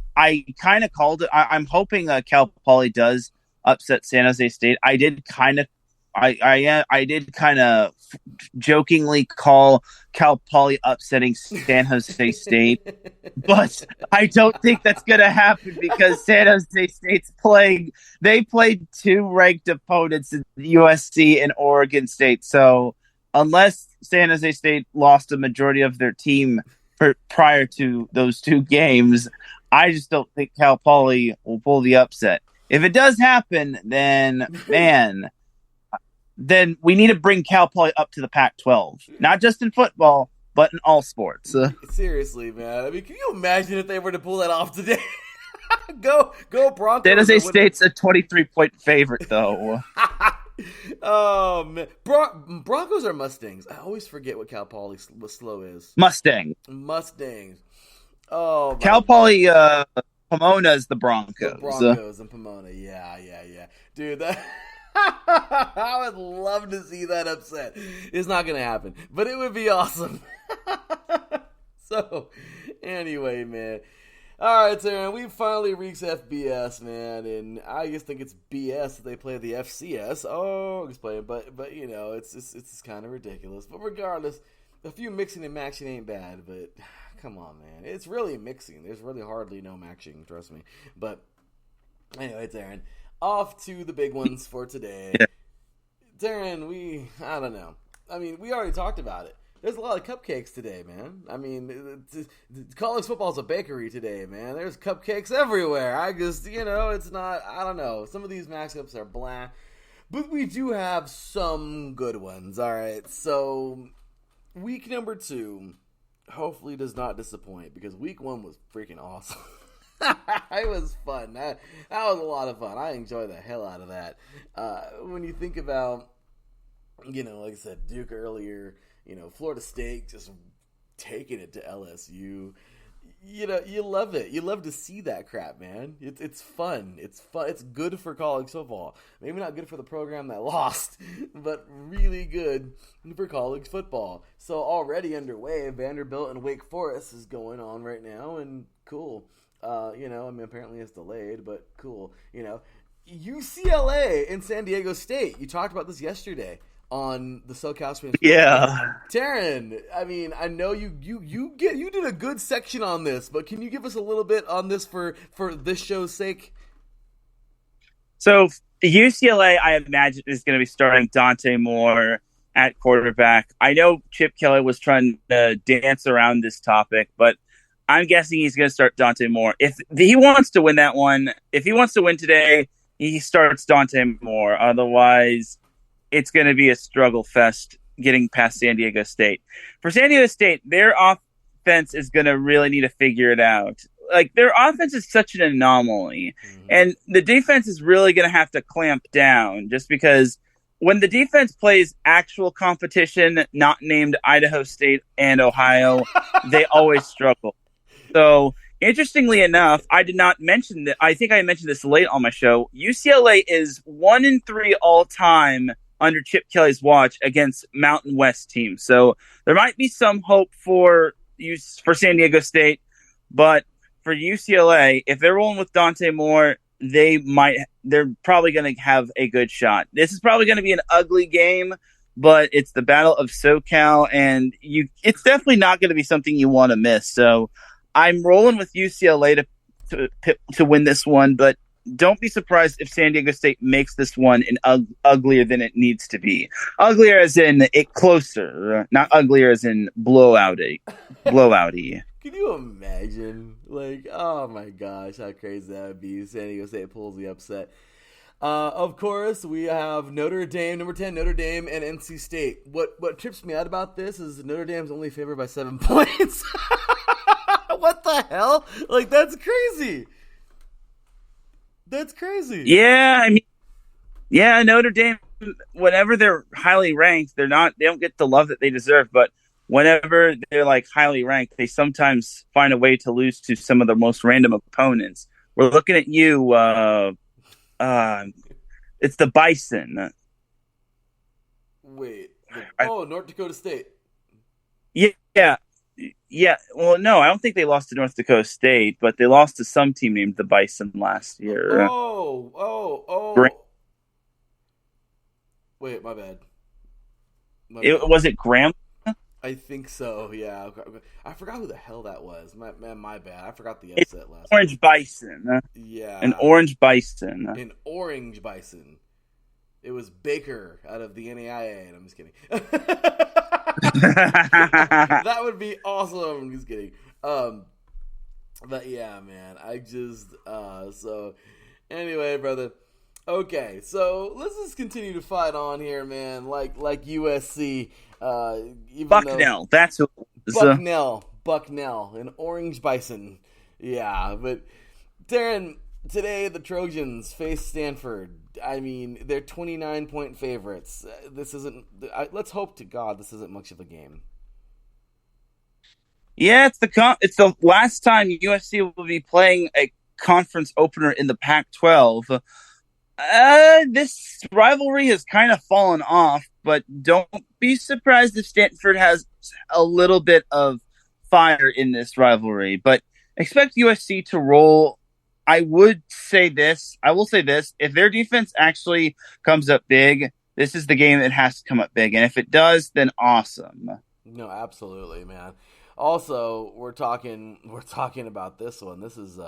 kind of called it. I'm hoping Cal Poly does upset San Jose State. I did kind of jokingly call Cal Poly upsetting San Jose State, but I don't think that's going to happen because San Jose State's playing. They played two ranked opponents in USC and Oregon State, so unless San Jose State lost a majority of their team prior to those two games, I just don't think Cal Poly will pull the upset. If it does happen, then, man, then we need to bring Cal Poly up to the Pac-12. Not just in football, but in all sports. Seriously, man. I mean, can you imagine if they were to pull that off today? Go Broncos. San Jose State's a 23-point favorite, though. Oh, man. Broncos or Mustangs? I always forget what Cal Poly slow is. Mustangs. Oh, Cal Poly Pomona is the Broncos. The Broncos and Pomona. Yeah. Dude, I would love to see that upset. It's not going to happen, but it would be awesome. So, anyway, man. All right, Aaron, we finally reached FBS, man, and I just think it's BS that they play the FCS. Oh, explain, but it's kind of ridiculous. But regardless, a few mixing and matching ain't bad, but come on, man. It's really mixing. There's really hardly no matching, trust me. But anyway, Aaron, off to the big ones for today. Darren, I don't know. I mean, we already talked about it. There's a lot of cupcakes today, man. I mean, college football's a bakery today, man. There's cupcakes everywhere. I just, it's not, I don't know. Some of these matchups are blah. But we do have some good ones, all right? So, week number 2 hopefully does not disappoint because week 1 was freaking awesome. It was fun. That was a lot of fun. I enjoyed the hell out of that. When you think about, like I said, Duke earlier, Florida State just taking it to LSU. You love it. You love to see that crap, man. It's fun. It's fun. It's good for college football. Maybe not good for the program that lost, but really good for college football. So already underway, Vanderbilt and Wake Forest is going on right now, and cool. Apparently it's delayed, but cool. UCLA and San Diego State. You talked about this yesterday on the SoCal Stream. Yeah. Taryn, I mean, I know you did a good section on this, but can you give us a little bit on this for this show's sake? So UCLA, I imagine, is going to be starting Dante Moore at quarterback. I know Chip Kelly was trying to dance around this topic, but I'm guessing he's going to start Dante Moore. If he wants to win that one, if he wants to win today, he starts Dante Moore. Otherwise, it's going to be a struggle fest getting past San Diego State. For San Diego State, their offense is going to really need to figure it out. Like, their offense is such an anomaly, and the defense is really going to have to clamp down just because when the defense plays actual competition, not named Idaho State and Ohio, they always struggle. So, interestingly enough, I did not mention that. I think I mentioned this late on my show. UCLA is 1-3 all time under Chip Kelly's watch against Mountain West teams. So there might be some hope for San Diego State, but for UCLA, if they're rolling with Dante Moore, they're probably going to have a good shot. This is probably going to be an ugly game, but it's the Battle of SoCal, and it's definitely not going to be something you want to miss. So I'm rolling with UCLA to win this one, but don't be surprised if San Diego State makes this one uglier than it needs to be. Uglier as in it closer, not uglier as in blowouty. Can you imagine? Like, oh my gosh, how crazy that would be. San Diego State pulls the upset. Of course, we have Notre Dame, number 10, Notre Dame, and NC State. What trips me out about this is Notre Dame's only favored by 7 points. What the hell? Like, that's crazy. That's crazy. Yeah, I mean, Notre Dame, whenever they're highly ranked, they don't get the love that they deserve, but whenever they're like highly ranked, they sometimes find a way to lose to some of the most random opponents. We're looking at you. It's the Bison. Wait. North Dakota State. Yeah. Well, no, I don't think they lost to North Dakota State, but they lost to some team named the Bison last year. Oh. Wait, my bad. Was it Graham? I think so, yeah. I forgot who the hell that was. My bad. I forgot the upset last Orange week. Bison. Yeah. An Orange Bison. An Orange Bison. It was Baker out of the NAIA, and I'm just kidding. That would be awesome. I'm just kidding. But yeah, man. So anyway, brother. Okay, so let's just continue to fight on here, man. Like USC. Bucknell, that's who it was. Bucknell, an Orange Bison. Yeah, but Darren, today the Trojans face Stanford. I mean, they're 29-point favorites. Let's hope to God this isn't much of a game. Yeah, it's the last time USC will be playing a conference opener in the Pac-12. This rivalry has kind of fallen off, but don't be surprised if Stanford has a little bit of fire in this rivalry. But expect USC to roll. I will say this. If their defense actually comes up big, this is the game that has to come up big. And if it does, then awesome. No, absolutely, man. Also, we're talking about this one. This is,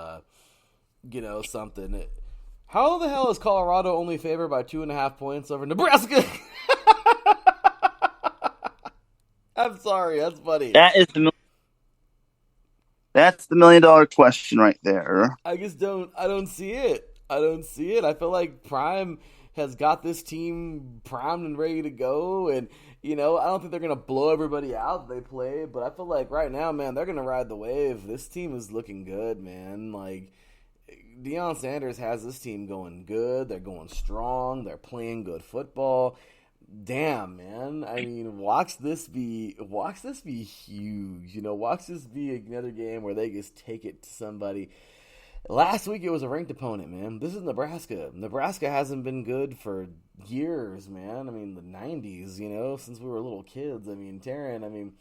something. How the hell is Colorado only favored by 2.5 points over Nebraska? I'm sorry, that's funny. That's the $1 million question right there. I don't see it. I feel like Prime has got this team primed and ready to go, and I don't think they're gonna blow everybody out that they play, but I feel like right now, man, they're gonna ride the wave. This team is looking good, man. Like, Deion Sanders has this team going good. They're going strong. They're playing good football. Damn, man. I mean, watch this be huge. Watch this be another game where they just take it to somebody. Last week it was a ranked opponent, man. This is Nebraska. Nebraska hasn't been good for years, man. I mean, the 90s, since we were little kids. I mean, Taryn,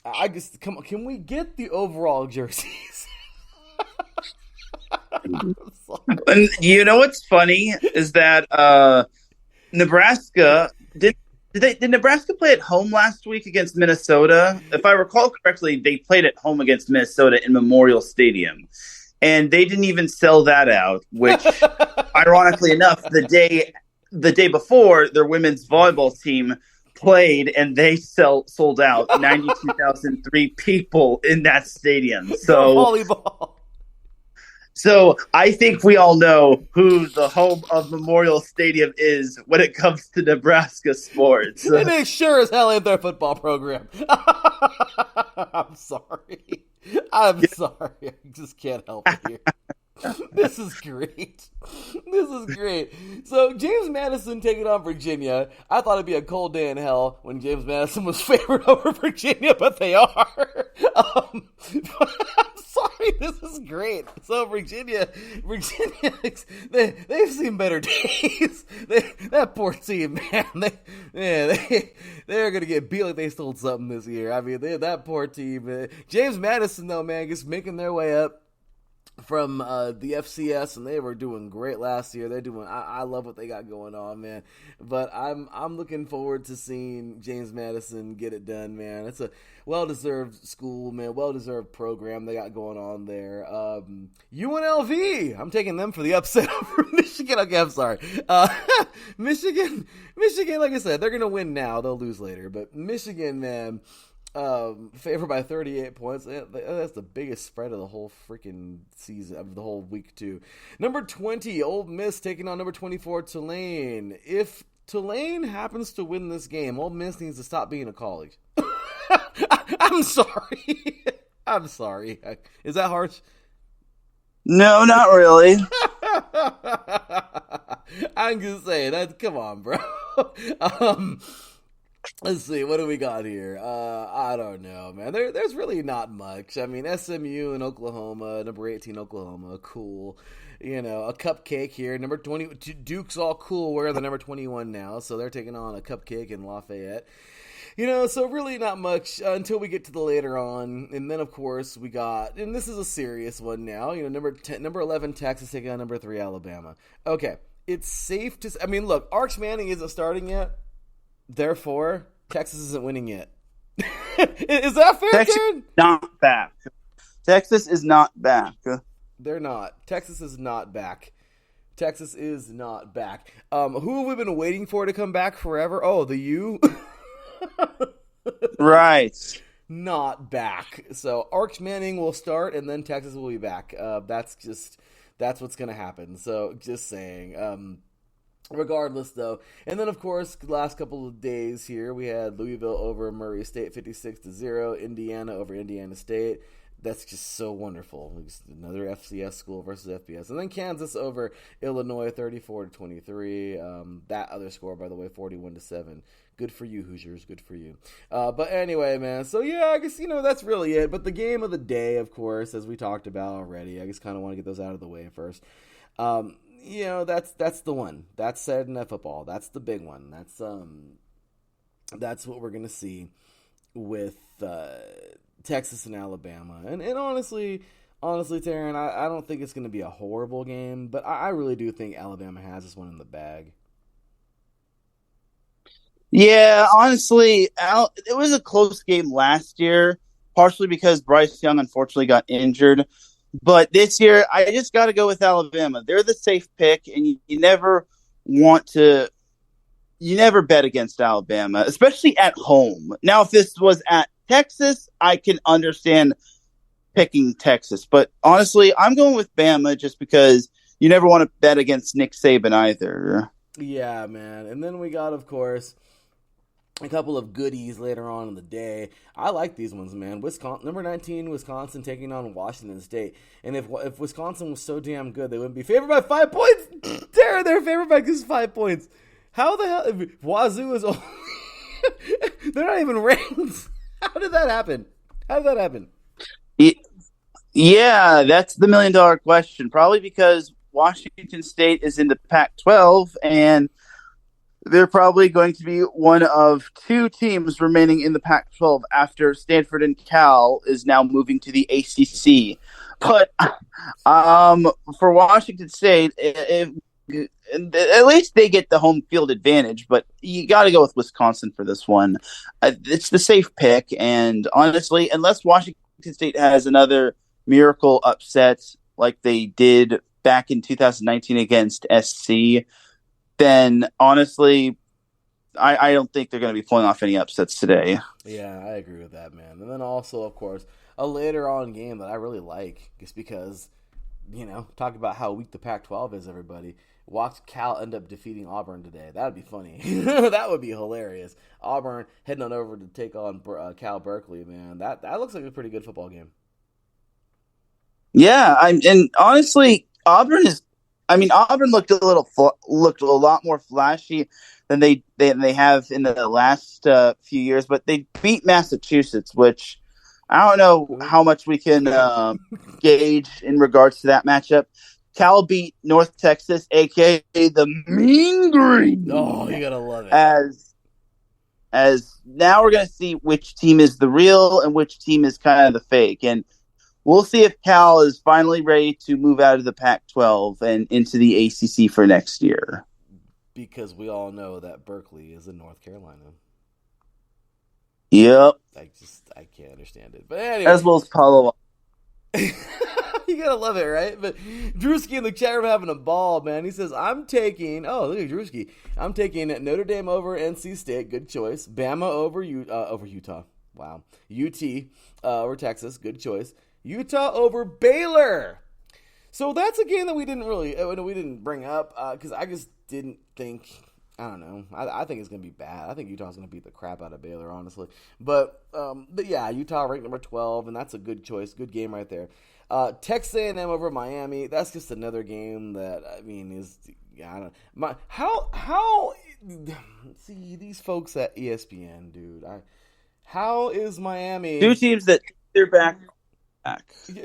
I just can we get the overall jerseys? And what's funny is that Nebraska did Nebraska play at home last week against Minnesota? If I recall correctly, they played at home against Minnesota in Memorial Stadium, and they didn't even sell that out. Which, ironically enough, the day before, their women's volleyball team played, and they sold out 92,003 people in that stadium. So volleyball. So I think we all know who the home of Memorial Stadium is when it comes to Nebraska sports. And it sure as hell ain't their football program. I'm sorry. I just can't help it here. This is great. This is great. So James Madison taking on Virginia. I thought it'd be a cold day in hell when James Madison was favored over Virginia, but they are. I'm sorry. This is great. So Virginia, they've seen better days. That poor team, man. They're gonna get beat like they stole something this year. I mean, that poor team. James Madison, though, man, just making their way up from the FCS, and they were doing great last year. They're doing. I love what they got going on, man. But I'm looking forward to seeing James Madison get it done, man. It's a well-deserved school, man. Well-deserved program they got going on there. UNLV. I'm taking them for the upset over Michigan. Okay, I'm sorry. Michigan. Like I said, they're gonna win now. They'll lose later. But Michigan, man. Favored by 38 points. That's the biggest spread of the whole freaking season, of the whole week, too. Number 20, Ole Miss taking on number 24, Tulane. If Tulane happens to win this game, Ole Miss needs to stop being a college. I'm sorry. I'm sorry. Is that harsh? No, not really. I'm just saying, come on, bro. Let's see, what do we got here? I don't know, man. There's really not much. I mean, SMU and Oklahoma, number 18 Oklahoma, cool. You know, a cupcake here. Number 20, Duke's all cool. We're the number 21 now, so they're taking on a cupcake in Lafayette. You know, so really not much until we get to the later on. And then, of course, we got, and this is a serious one now, you know, number 11 Texas taking on number 3 Alabama. Okay, it's safe to, I mean, look, Arch Manning isn't starting yet. Therefore, Texas isn't winning yet. Is that fair, Texas Karen? Not back. Texas is not back. They're not. Texas is not back. Texas is not back. Who have we been waiting for to come back forever? Oh, the U? Right. Not back. So Arch Manning will start, and then Texas will be back. That's what's going to happen. So just saying. Regardless, though. And then, of course, the last couple of days here, we had Louisville over Murray State 56-0, Indiana over Indiana State. That's just so wonderful. Just another FCS school versus FBS. And then Kansas over Illinois 34-23. That other score, by the way, 41-7. Good for you, Hoosiers. Good for you. But anyway, man. So, yeah, I guess, that's really it. But the game of the day, of course, as we talked about already, I just kind of want to get those out of the way first. That's the one. That's Saturday Night Football. That's the big one. That's what we're gonna see with Texas and Alabama. And honestly, Taryn, I don't think it's gonna be a horrible game, but I really do think Alabama has this one in the bag. Yeah, honestly, it was a close game last year, partially because Bryce Young unfortunately got injured. But this year, I just got to go with Alabama. They're the safe pick, and you never bet against Alabama, especially at home. Now, if this was at Texas, I can understand picking Texas. But honestly, I'm going with Bama just because you never want to bet against Nick Saban either. Yeah, man. And then we got, of course, a couple of goodies later on in the day. I like these ones, man. Number 19, Wisconsin taking on Washington State. And if Wisconsin was so damn good, they wouldn't be favored by 5 points. They're favored by just 5 points. How the hell? Wazoo is only they're not even ranked. How did that happen? Yeah, that's the $1 million question. Probably because Washington State is in the Pac-12 and they're probably going to be one of 2 teams remaining in the Pac-12 after Stanford and Cal is now moving to the ACC. But for Washington State, at least they get the home field advantage. But you got to go with Wisconsin for this one. It's the safe pick. And honestly, unless Washington State has another miracle upset like they did back in 2019 against SC, then honestly, I don't think they're going to be pulling off any upsets today. Yeah, I agree with that, man. And then also, of course, a later on game that I really like, just because, talk about how weak the Pac-12 is, everybody. Watch Cal end up defeating Auburn today. That would be funny. That would be hilarious. Auburn heading on over to take on Cal Berkeley, man. That looks like a pretty good football game. Yeah, and honestly, Auburn looked looked a lot more flashy than they have in the last few years, but they beat Massachusetts, which I don't know how much we can gauge in regards to that matchup. Cal beat North Texas, aka the Mean Green. Oh, you gotta love it. As now we're gonna see which team is the real and which team is kind of the fake, and we'll see if Cal is finally ready to move out of the Pac-12 and into the ACC for next year. Because we all know that Berkeley is in North Carolina. Yep. I can't understand it. But anyway. As well as Palo. You gotta love it, right? But Drewski in the chat room having a ball, man. He says, I'm taking Notre Dame over NC State. Good choice. Bama over Utah. Wow. UT over Texas. Good choice. Utah over Baylor. So that's a game that we didn't bring up because I just didn't think. I don't know. I think it's going to be bad. I think Utah's going to beat the crap out of Baylor, honestly. But yeah, Utah ranked number 12, and that's a good choice. Good game right there. Texas A&M over Miami. That's just another game that, is... I don't... How... See, these folks at ESPN, dude. How is Miami... Two teams that they're back.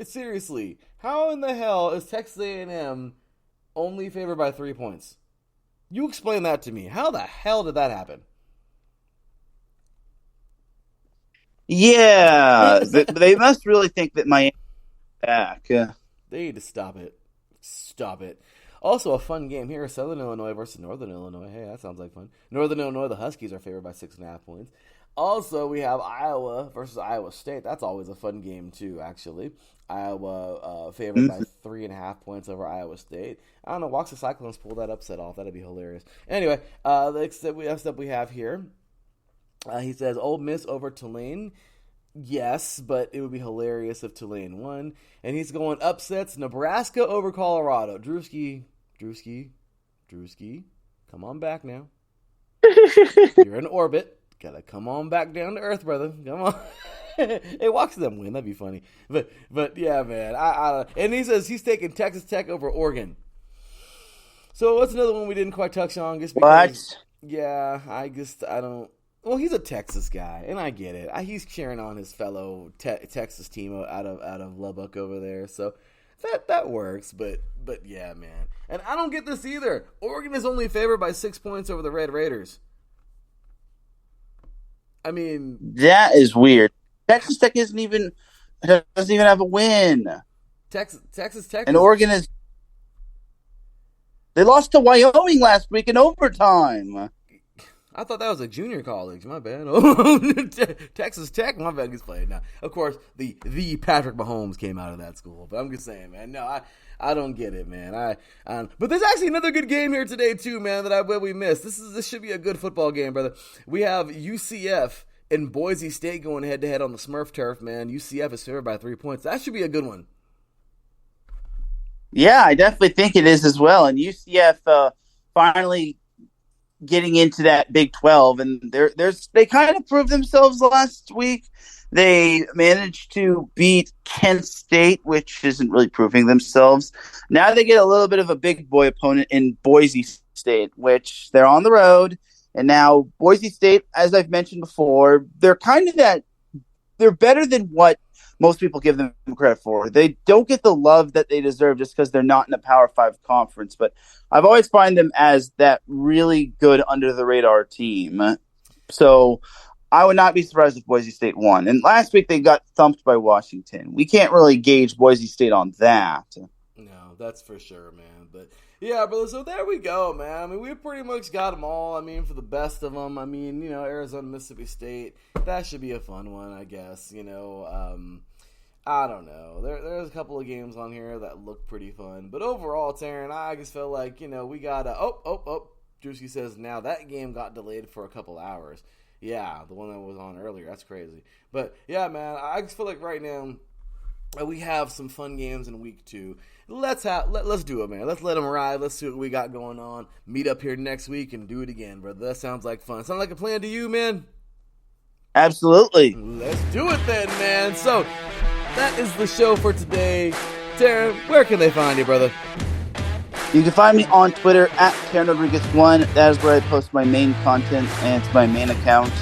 Seriously. How in the hell is Texas A&M only favored by 3 points? You explain that to me. How the hell did that happen? Yeah, they must really think that Miami's back. They need to stop it. Stop it. Also, a fun game here: Southern Illinois versus Northern Illinois. Hey, that sounds like fun. Northern Illinois, the Huskies are favored by 6.5 points. Also, we have Iowa versus Iowa State. That's always a fun game too, actually. Iowa favored by 3.5 points over Iowa State. I don't know. Watch the Cyclones pull that upset off. That'd be hilarious. Anyway, the next step we have here. He says Ole Miss over Tulane. Yes, but it would be hilarious if Tulane won. And he's going upsets. Nebraska over Colorado. Drewski, come on back now. You're in orbit. Gotta come on back down to earth, brother. Come on. Hey, watch them win. That'd be funny. But yeah, man. And he says he's taking Texas Tech over Oregon. So what's another one we didn't quite touch on? Just because, what? Yeah, I don't. Well, he's a Texas guy, and I get it. He's cheering on his fellow Texas team out of Lubbock over there, so that works. But yeah, man. And I don't get this either. Oregon is only favored by 6 points over the Red Raiders. I mean, that is weird. Texas Tech doesn't even have a win. Texas Tech and Oregon is. They lost to Wyoming last week in overtime. I thought that was a junior college. My bad. Texas Tech. My bad. He's playing now. Of course, the Patrick Mahomes came out of that school. But I'm just saying, man. No, I don't get it, man. But there's actually another good game here today too, man. That we missed. This should be a good football game, brother. We have UCF and Boise State going head to head on the Smurf turf, man. UCF is favored by 3 points. That should be a good one. Yeah, I definitely think it is as well. And UCF finally getting into that Big 12, and they kind of proved themselves last week. They managed to beat Kent State, which isn't really proving themselves. Now they get a little bit of a big boy opponent in Boise State, which they're on the road. And now Boise State, as I've mentioned before, they're they're better than what most people give them credit for. They don't get the love that they deserve just because they're not in a Power 5 conference. But I've always find them as that really good under-the-radar team. So I would not be surprised if Boise State won. And last week they got thumped by Washington. We can't really gauge Boise State on that. No, that's for sure, man. But yeah, brother, so there we go, man. I mean, we pretty much got them all. I mean, for the best of them. I mean, Arizona, Mississippi State, that should be a fun one, I guess. I don't know. There's a couple of games on here that look pretty fun. But overall, Taryn, I just feel like, we got Drewski says, now that game got delayed for a couple hours. Yeah, the one that was on earlier. That's crazy. But, yeah, man, I just feel like right now we have some fun games in week 2. Let's do it, man. Let's let them ride. Let's see what we got going on. Meet up here next week and do it again, brother. That sounds like fun. Sound like a plan to you, man? Absolutely. Let's do it then, man. So, that is the show for today. Taryn, where can they find you, brother? You can find me on Twitter at Taryn Rodriguez1. That is where I post my main content and it's my main account. You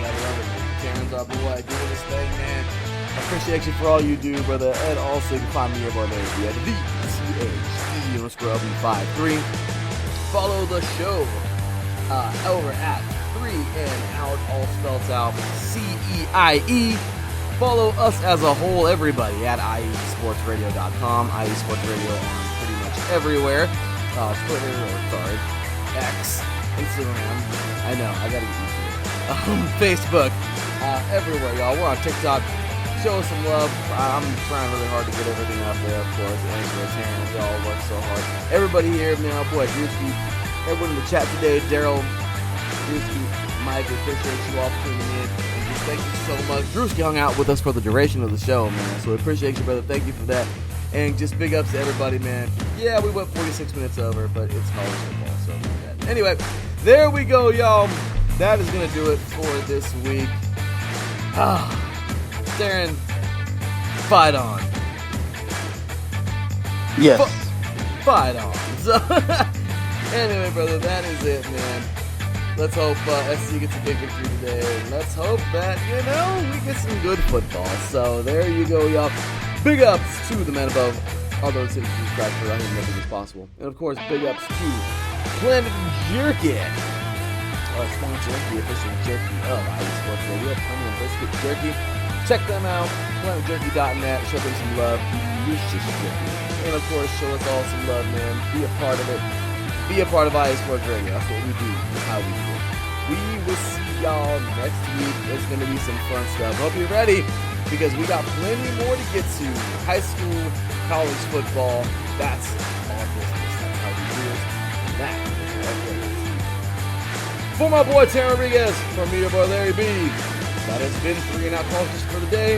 gotta love it, man. Taryn's our boy doing this thing, man. I appreciate you for all you do, brother. And also, you can find me here by there at the _LB53. Follow the show over at 3 and Out, all spelled out CEIE. Follow us as a whole, everybody, at IESportsRadio.com. IESportsRadio on pretty much everywhere. Twitter, X, Instagram. I know, I gotta get used to it. Facebook, everywhere, y'all. We're on TikTok. Show us some love. I'm trying really hard to get everything out there, of course. Angela, Taryn, we all work so hard. Everybody here, man, boy, Drewski, everyone in the chat today, Daryl, Drewski, Mike, we appreciate you all for tuning in. And just thank you so much. Drewski hung out with us for the duration of the show, man, so we appreciate you, brother. Thank you for that. And just big ups to everybody, man. Yeah, we went 46 minutes over, but it's college football, so not bad. Anyway, there we go, y'all. That is going to do it for this week. Darren, fight on. Yes. Fight on. So, anyway, brother, that is it, man. Let's hope SC gets a big victory today. And let's hope that, we get some good football. So, there you go, y'all. Big ups to the man above. All those who subscribe for running nothing is possible. And, of course, big ups to Planet Jerky. Our sponsor, the official jerky of IE Sports Radio, Premium Biscuit Jerky. Check them out, planetjerky.net. Show them some love. Delicious jerky. And, of course, show us all some love, man. Be a part of it. Be a part of IE Sports Radio. That's what we do. That's how we do it. We will see y'all next week. There's going to be some fun stuff. Hope you're ready, because we got plenty more to get to. High school, college football. That's our business. That's how we do it. And that is our business. For my boy Taryn Rodriguez, for me, your boy Larry B, that has been 3 and Out Politics for today.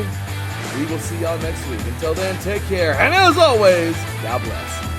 We will see y'all next week. Until then, take care. And as always, God bless.